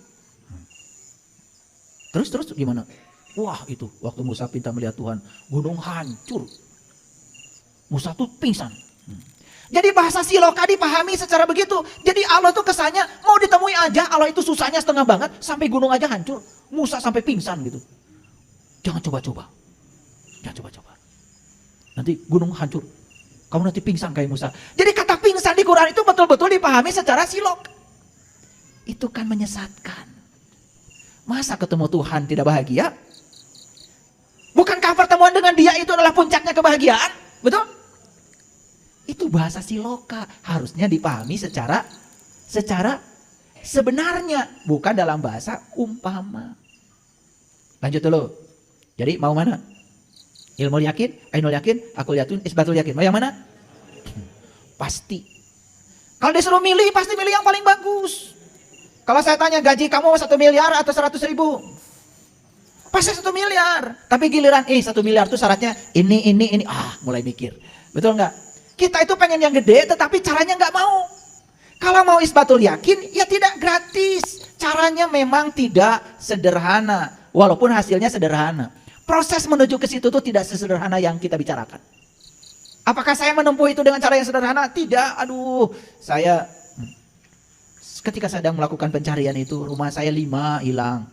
[SPEAKER 1] Terus gimana? Wah itu waktu Musa minta melihat Tuhan, gunung hancur. Musa tuh pingsan. Jadi bahasa siloka dipahami secara begitu. Jadi Allah tuh kesannya mau ditemui aja, Allah itu susahnya setengah banget sampai gunung aja hancur. Musa sampai pingsan gitu. Jangan coba-coba. Jangan coba-coba. Nanti gunung hancur. Kamu nanti pingsan kayak Musa. Jadi kata pingsan di Quran itu betul-betul dipahami secara silok. Itu kan menyesatkan. Masa ketemu Tuhan tidak bahagia? Bukankah pertemuan dengan dia itu adalah puncaknya kebahagiaan? Betul? Itu bahasa siloka. Harusnya dipahami secara sebenarnya. Bukan dalam bahasa umpama. Lanjut dulu. Jadi mau mana? Ilmu yakin, ainul yakin, akul yakin, isbatul yakin. Mau yang mana? Pasti. Kalau disuruh milih, pasti milih yang paling bagus. Kalau saya tanya gaji kamu 1 miliar atau 100.000? Pasti 1 miliar. Tapi giliran 1 miliar itu syaratnya ini. Mulai mikir. Betul nggak? Kita itu pengen yang gede tetapi caranya nggak mau. Kalau mau isbatul yakin, ya tidak gratis. Caranya memang tidak sederhana. Walaupun hasilnya sederhana. Proses menuju ke situ tuh tidak sesederhana yang kita bicarakan. Apakah saya menempuh itu dengan cara yang sederhana? Tidak. Aduh, saya ketika sedang melakukan pencarian itu, rumah saya 5 hilang.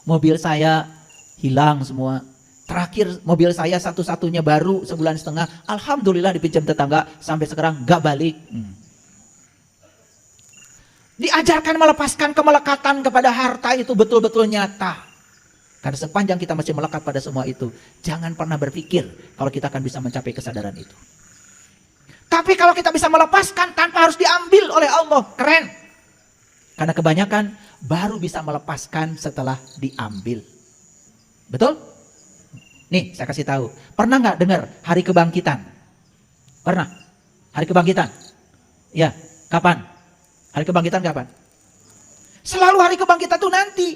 [SPEAKER 1] Mobil saya hilang semua. Terakhir mobil saya satu-satunya baru sebulan setengah. Alhamdulillah dipinjam tetangga sampai sekarang gak balik. Diajarkan melepaskan kemelekatan kepada harta itu betul-betul nyata. Karena sepanjang kita masih melekat pada semua itu, jangan pernah berpikir kalau kita akan bisa mencapai kesadaran itu. Tapi kalau kita bisa melepaskan tanpa harus diambil oleh Allah, keren. Karena kebanyakan baru bisa melepaskan setelah diambil. Betul? Nih saya kasih tahu. Pernah nggak dengar hari kebangkitan? Pernah? Hari kebangkitan? Ya, kapan? Hari kebangkitan kapan? Selalu hari kebangkitan itu nanti.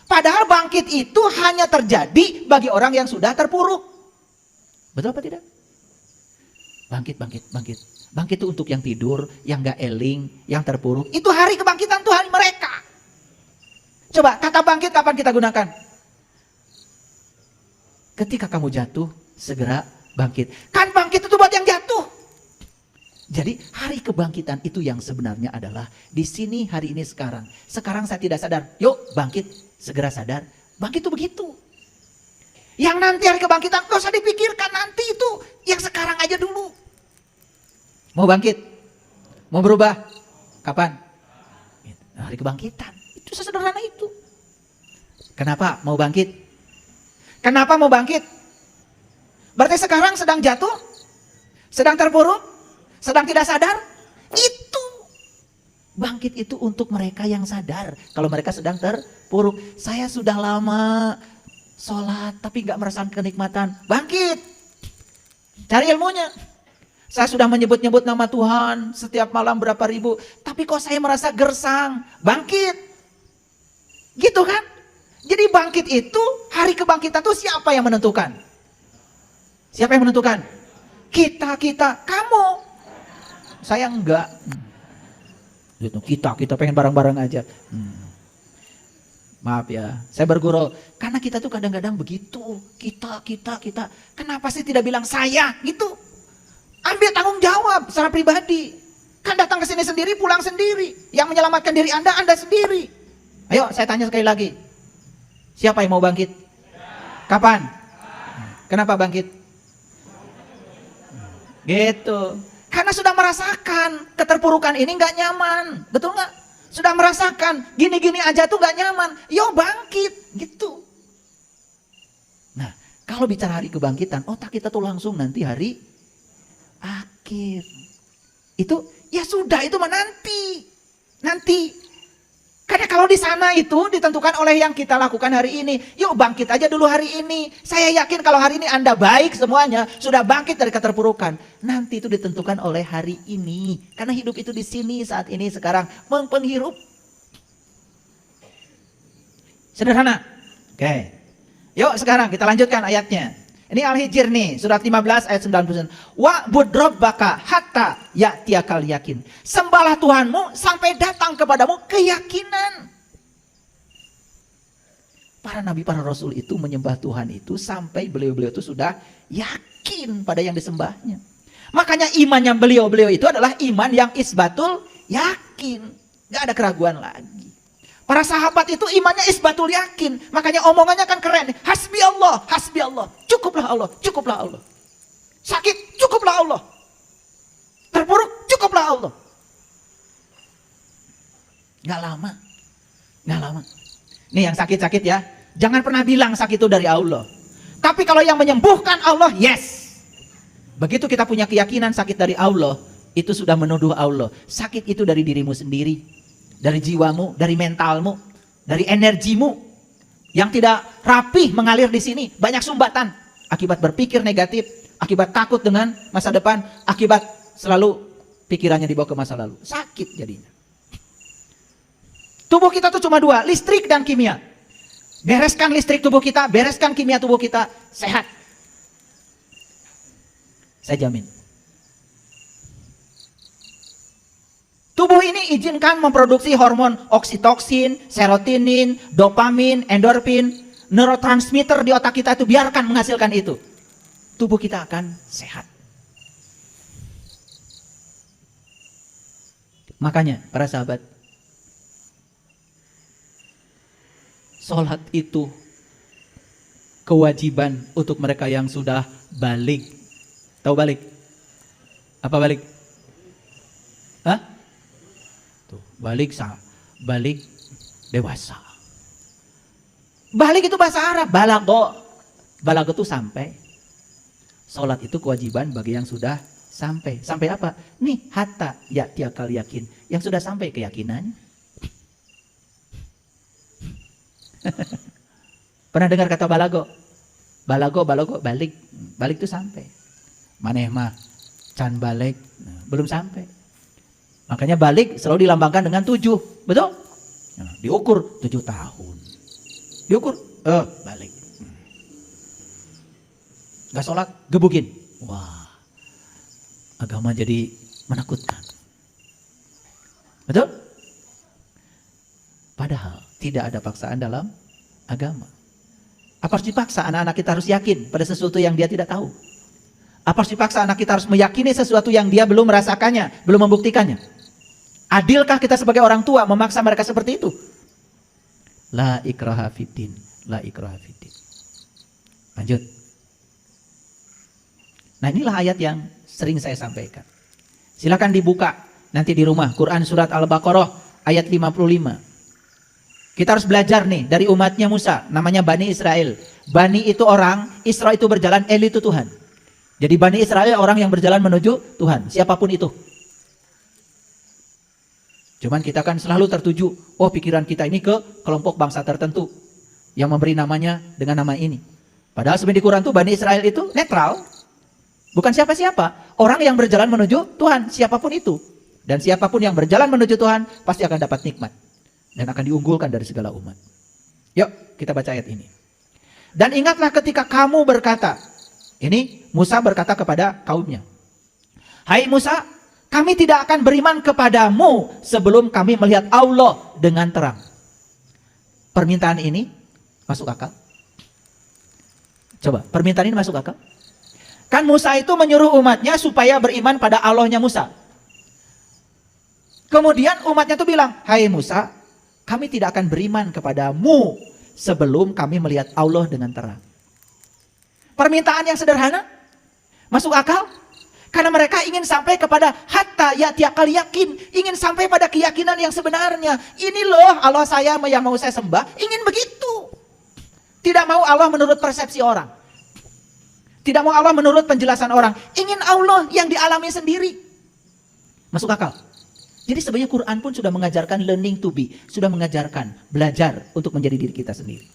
[SPEAKER 1] Padahal bangkit itu hanya terjadi bagi orang yang sudah terpuruk. Betul apa tidak? Bangkit. Bangkit itu untuk yang tidur, yang gak eling, yang terpuruk. Itu hari kebangkitan Tuhan mereka. Coba kata bangkit kapan kita gunakan? Ketika kamu jatuh, segera bangkit. Kan bangkit itu buat yang jatuh. Jadi hari kebangkitan itu yang sebenarnya adalah di sini hari ini sekarang. Sekarang saya tidak sadar. Yuk bangkit, segera sadar. Bangkit itu begitu. Yang nanti hari kebangkitan gak usah dipikirkan, nanti itu yang sekarang aja dulu. Mau bangkit? Mau berubah? Kapan? Hari kebangkitan. Itu sesederhana itu. Kenapa mau bangkit? Kenapa mau bangkit? Berarti sekarang sedang jatuh? Sedang terpuruk? Sedang tidak sadar? Itu. Bangkit itu untuk mereka yang sadar. Kalau mereka sedang terpuruk. Saya sudah lama sholat tapi gak merasakan kenikmatan. Bangkit. Cari ilmunya. Saya sudah menyebut-nyebut nama Tuhan setiap malam berapa ribu. Tapi kok saya merasa gersang. Bangkit. Gitu kan? Jadi bangkit itu, hari kebangkitan itu siapa yang menentukan? Siapa yang menentukan? Kita, kamu. Saya enggak. Kita pengen bareng-bareng aja. Maaf ya, saya bergurau. Karena kita tuh kadang-kadang begitu. Kita. Kenapa sih tidak bilang saya gitu? Ambil tanggung jawab secara pribadi. Kan datang ke sini sendiri, pulang sendiri. Yang menyelamatkan diri Anda sendiri. Ayo saya tanya sekali lagi. Siapa yang mau bangkit? Kapan? Kenapa bangkit? Gitu. Karena sudah merasakan keterpurukan ini gak nyaman. Betul gak? Sudah merasakan gini-gini aja tuh gak nyaman. Yo bangkit. Gitu. Nah kalau bicara hari kebangkitan, otak kita tuh langsung nanti hari akhir. Itu ya sudah, itu mah nanti. Karena kalau di sana itu ditentukan oleh yang kita lakukan hari ini. Yuk bangkit aja dulu hari ini. Saya yakin kalau hari ini Anda baik semuanya, sudah bangkit dari keterpurukan. Nanti itu ditentukan oleh hari ini. Karena hidup itu di sini saat ini sekarang penghirup. Sederhana. Oke. Yuk sekarang kita lanjutkan ayatnya. Ini Al-Hijr nih, surat 15 ayat 90. Wa'bud rabbaka hatta ya'tiyakal yakin. Sembahlah Tuhanmu sampai datang kepadamu keyakinan. Para nabi, para rasul itu menyembah Tuhan itu sampai beliau-beliau itu sudah yakin pada yang disembahnya. Makanya imannya beliau-beliau itu adalah iman yang isbatul yakin. Gak ada keraguan lagi. Para sahabat itu imannya isbatul yakin. Makanya omongannya kan keren. Hasbi Allah, hasbi Allah. Cukuplah Allah, cukuplah Allah. Sakit, cukuplah Allah. Terpuruk, cukuplah Allah. Gak lama. Gak lama. Nih yang sakit-sakit ya. Jangan pernah bilang sakit itu dari Allah. Tapi kalau yang menyembuhkan Allah, yes. Begitu kita punya keyakinan sakit dari Allah, itu sudah menuduh Allah. Sakit itu dari dirimu sendiri. Dari jiwamu, dari mentalmu, dari energimu yang tidak rapih mengalir di sini. Banyak sumbatan akibat berpikir negatif, akibat takut dengan masa depan, akibat selalu pikirannya dibawa ke masa lalu. Sakit jadinya. Tubuh kita tuh cuma dua, listrik dan kimia. Bereskan listrik tubuh kita, bereskan kimia tubuh kita, sehat. Saya jamin. Tubuh ini izinkan memproduksi hormon oksitoksin, serotonin, dopamin, endorfin, neurotransmitter di otak kita itu biarkan menghasilkan itu. Tubuh kita akan sehat. Makanya para sahabat, sholat itu kewajiban untuk mereka yang sudah balik. Tahu balik? Apa balik? Hah? Balik dewasa. Balik itu bahasa Arab, balago. Balago itu sampai. Sholat itu kewajiban bagi yang sudah sampai. Sampai apa? Nih, hatta ya tiakal yakin. Yang sudah sampai keyakinannya. Pernah dengar kata balago? Balago, balik. Balik itu sampai. Maneh mah can balik, belum sampai. Makanya balik selalu dilambangkan dengan 7, betul? Nah, diukur 7 tahun. Diukur, balik. Gak sholat, gebukin. Wah, agama jadi menakutkan. Betul? Padahal tidak ada paksaan dalam agama. Apa harus dipaksa? Anak-anak kita harus yakin pada sesuatu yang dia tidak tahu. Apa harus dipaksa? Anak kita harus meyakini sesuatu yang dia belum merasakannya, belum membuktikannya. Adilkah kita sebagai orang tua memaksa mereka seperti itu? La ikraha fiddin, la ikraha fiddin. Lanjut. Nah, inilah ayat yang sering saya sampaikan. Silakan dibuka nanti di rumah, Quran surat Al-Baqarah ayat 55. Kita harus belajar nih dari umatnya Musa, namanya Bani Israel. Bani itu orang, Isra itu berjalan, El itu Tuhan. Jadi Bani Israel orang yang berjalan menuju Tuhan, siapapun itu. Cuman kita kan selalu tertuju, oh pikiran kita ini ke kelompok bangsa tertentu yang memberi namanya dengan nama ini. Padahal sebenarnya di Quran tuh Bani Israel itu netral. Bukan siapa-siapa. Orang yang berjalan menuju Tuhan, siapapun itu. Dan siapapun yang berjalan menuju Tuhan pasti akan dapat nikmat. Dan akan diunggulkan dari segala umat. Yuk kita baca ayat ini. Dan ingatlah ketika kamu berkata. Ini Musa berkata kepada kaumnya. Hai Musa, kami tidak akan beriman kepadamu sebelum kami melihat Allah dengan terang. Permintaan ini masuk akal? Coba, permintaan ini masuk akal? Kan Musa itu menyuruh umatnya supaya beriman pada Allahnya Musa. Kemudian umatnya itu bilang, hai Musa, kami tidak akan beriman kepadamu sebelum kami melihat Allah dengan terang. Permintaan yang sederhana, masuk akal? Karena mereka ingin sampai kepada hatta ya'tiyakal yakin. Ingin sampai pada keyakinan yang sebenarnya. Ini loh Allah saya yang mau saya sembah. Ingin begitu. Tidak mau Allah menurut persepsi orang. Tidak mau Allah menurut penjelasan orang. Ingin Allah yang dialami sendiri. Masuk akal? Jadi sebenarnya Quran pun sudah mengajarkan learning to be. Sudah mengajarkan belajar untuk menjadi diri kita sendiri.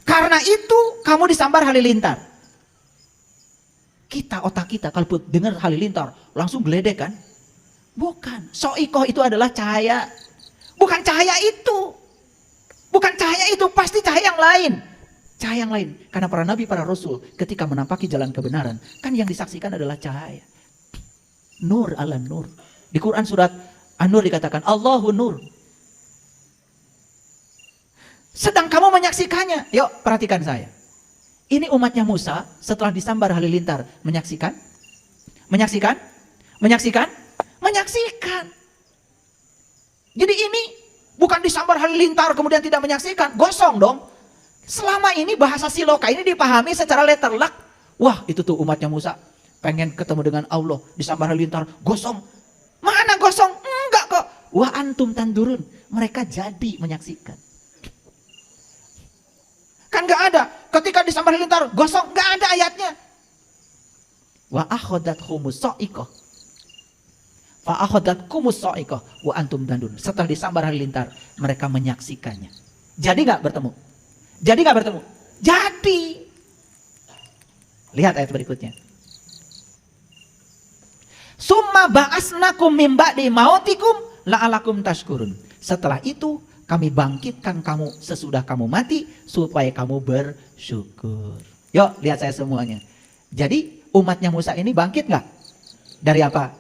[SPEAKER 1] Karena itu kamu disambar halilintar. Kita, otak kita kalau dengar halilintar langsung geledek kan? Bukan. Soikoh itu adalah cahaya. Bukan cahaya itu. Bukan cahaya itu, pasti cahaya yang lain. Cahaya yang lain. Karena para nabi, para rasul ketika menampaki jalan kebenaran, kan yang disaksikan adalah cahaya. Nur ala nur. Di Quran surat An-Nur dikatakan Allahu nur. Sedang kamu menyaksikannya. Yuk perhatikan saya. Ini umatnya Musa setelah disambar halilintar menyaksikan? Menyaksikan? Menyaksikan? Menyaksikan. Jadi ini Bukan disambar halilintar kemudian tidak menyaksikan. Gosong dong. Selama ini bahasa siloka ini dipahami secara letterlock. Wah, itu tuh umatnya Musa pengen ketemu dengan Allah, disambar halilintar, gosong. Mana gosong? Enggak kok. Wa antum tandurun. Mereka jadi menyaksikan. Kan enggak ada. Ketika disambar halilintar, gosong, enggak ada ayatnya. Wa akhadathumus sa'iqah. Fa akhadatkumus sa'iqah wa antum tandurun. Setelah disambar halilintar, mereka menyaksikannya. Jadi enggak bertemu? Jadi enggak bertemu? Jadi. Lihat ayat berikutnya. Summa ba'asnakum mim ba'di mautikum la'alakum tashkurun. Setelah itu kami bangkitkan kamu sesudah kamu mati supaya kamu bersyukur. Yuk lihat saya semuanya. Jadi umatnya Musa ini bangkit nggak? Dari apa?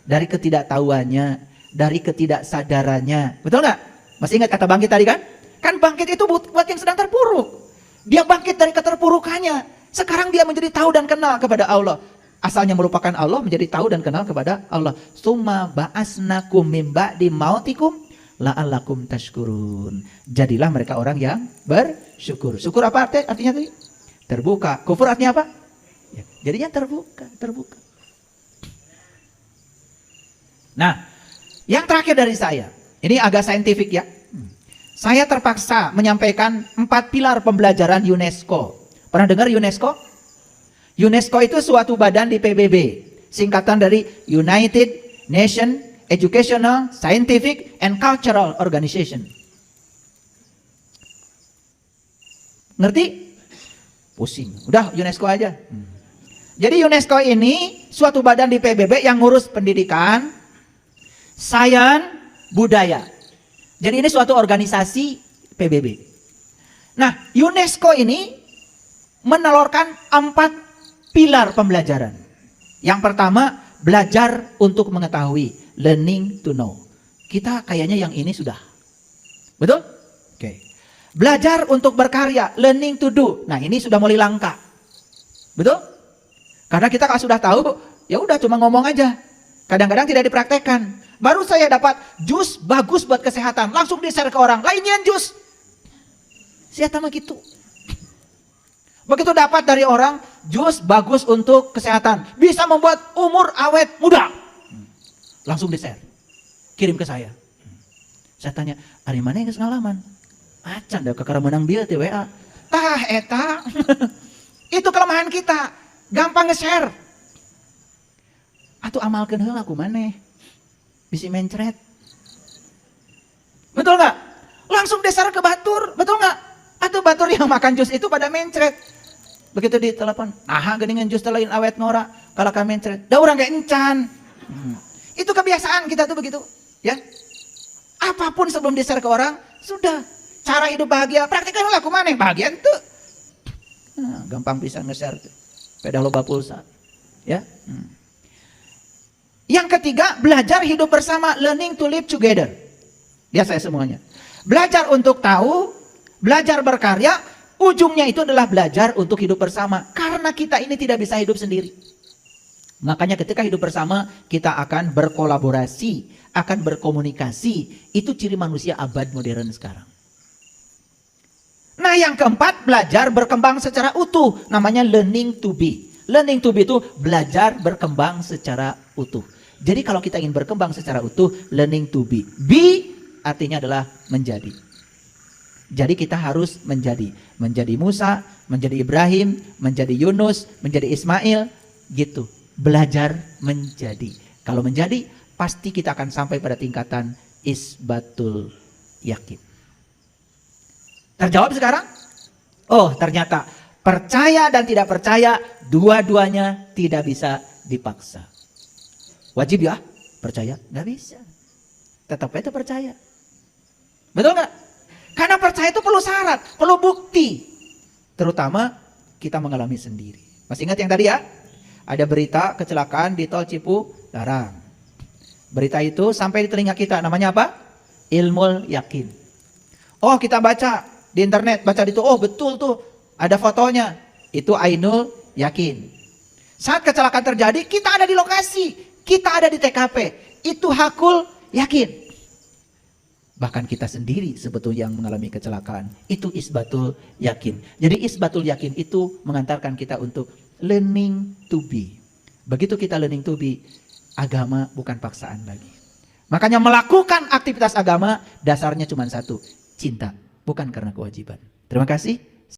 [SPEAKER 1] Dari ketidaktahuannya, dari ketidaksadarannya. Betul nggak? Masih ingat kata bangkit tadi kan? Kan bangkit itu buat yang sedang terpuruk. Dia bangkit dari keterpurukannya. Sekarang dia menjadi tahu dan kenal kepada Allah. Asalnya merupakan Allah menjadi tahu dan kenal kepada Allah. Summa ba'asnakum mim ba'di mautikum la'allakum tashkurun. Jadilah mereka orang yang bersyukur. Syukur apa artinya tadi? Terbuka. Kufur artinya apa? Ya, jadinya terbuka. Nah, yang terakhir dari saya. Ini agak saintifik ya. Saya terpaksa menyampaikan 4 pilar pembelajaran UNESCO. Pernah dengar UNESCO? UNESCO itu suatu badan di PBB, singkatan dari United Nations Educational, Scientific, and Cultural Organization. Ngerti? Pusing. Udah UNESCO aja. Jadi UNESCO ini suatu badan di PBB yang ngurus pendidikan, sains, budaya. Jadi ini suatu organisasi PBB. Nah, UNESCO ini menelurkan 4 pilar pembelajaran. Yang pertama, belajar untuk mengetahui, learning to know. Kita kayaknya yang ini sudah. Betul? Oke. Belajar untuk berkarya, learning to do. Nah, ini sudah mulai langka. Betul? Karena kita kalau sudah tahu, ya udah cuma ngomong aja. Kadang-kadang tidak dipraktekkan. Baru saya dapat jus bagus buat kesehatan, langsung di-share ke orang. Lainnya jus. Siapa mah gitu. Begitu dapat dari orang, jus bagus untuk kesehatan. Bisa membuat umur awet muda. Langsung di-share. Kirim ke saya. Saya tanya, hari mana yang pengalaman? Acan dah kekara menang bil di WA. Tah eta. Itu kelemahan kita. Gampang nge-share. Atuh amalkeun heula kumaneh. Bisi mencret. Betul nggak? Langsung di-share ke batur. Betul nggak? Atau batur yang makan jus itu pada mencret. Begitu ditelepon, aha geningan jus lain awet ngora, kalau kami mencret. Da urang gak encan. Itu kebiasaan kita tuh begitu, ya. Apapun sebelum di-share ke orang, sudah. Cara hidup bahagia, praktikkan lah kumaneh, bahagia itu. Nah, gampang bisa nge-share. Beda loba pulsa. Ya. Yang ketiga, belajar hidup bersama, learning to live together. Ya saya semuanya. Belajar untuk tahu, belajar berkarya, ujungnya itu adalah belajar untuk hidup bersama. Karena kita ini tidak bisa hidup sendiri. Makanya ketika hidup bersama, kita akan berkolaborasi, akan berkomunikasi. Itu ciri manusia abad modern sekarang. Nah yang keempat, belajar berkembang secara utuh. Namanya learning to be. Learning to be itu belajar berkembang secara utuh. Jadi kalau kita ingin berkembang secara utuh, learning to be. Be artinya adalah menjadi. Jadi kita harus menjadi Musa, menjadi Ibrahim, menjadi Yunus, menjadi Ismail, gitu. Belajar menjadi. Kalau menjadi, pasti kita akan sampai pada tingkatan isbatul yakin. Terjawab sekarang? Oh, ternyata percaya dan tidak percaya, dua-duanya tidak bisa dipaksa. Wajib ya percaya? Nggak bisa. Tetap aja percaya. Betul nggak? Karena percaya itu perlu syarat, perlu bukti. Terutama kita mengalami sendiri. Masih ingat yang tadi ya? Ada berita kecelakaan di tol Cipularang. Berita itu sampai di telinga kita. Namanya apa? Ilmul yakin. Oh kita baca di internet, baca di itu. Oh betul tuh ada fotonya. Itu ainul yakin. Saat kecelakaan terjadi kita ada di lokasi. Kita ada di TKP. Itu hakul yakin. Bahkan kita sendiri sebetulnya yang mengalami kecelakaan. Itu isbatul yakin. Jadi isbatul yakin itu mengantarkan kita untuk learning to be. Begitu kita learning to be, agama bukan paksaan lagi. Makanya melakukan aktivitas agama dasarnya cuma satu, cinta, bukan karena kewajiban. Terima kasih.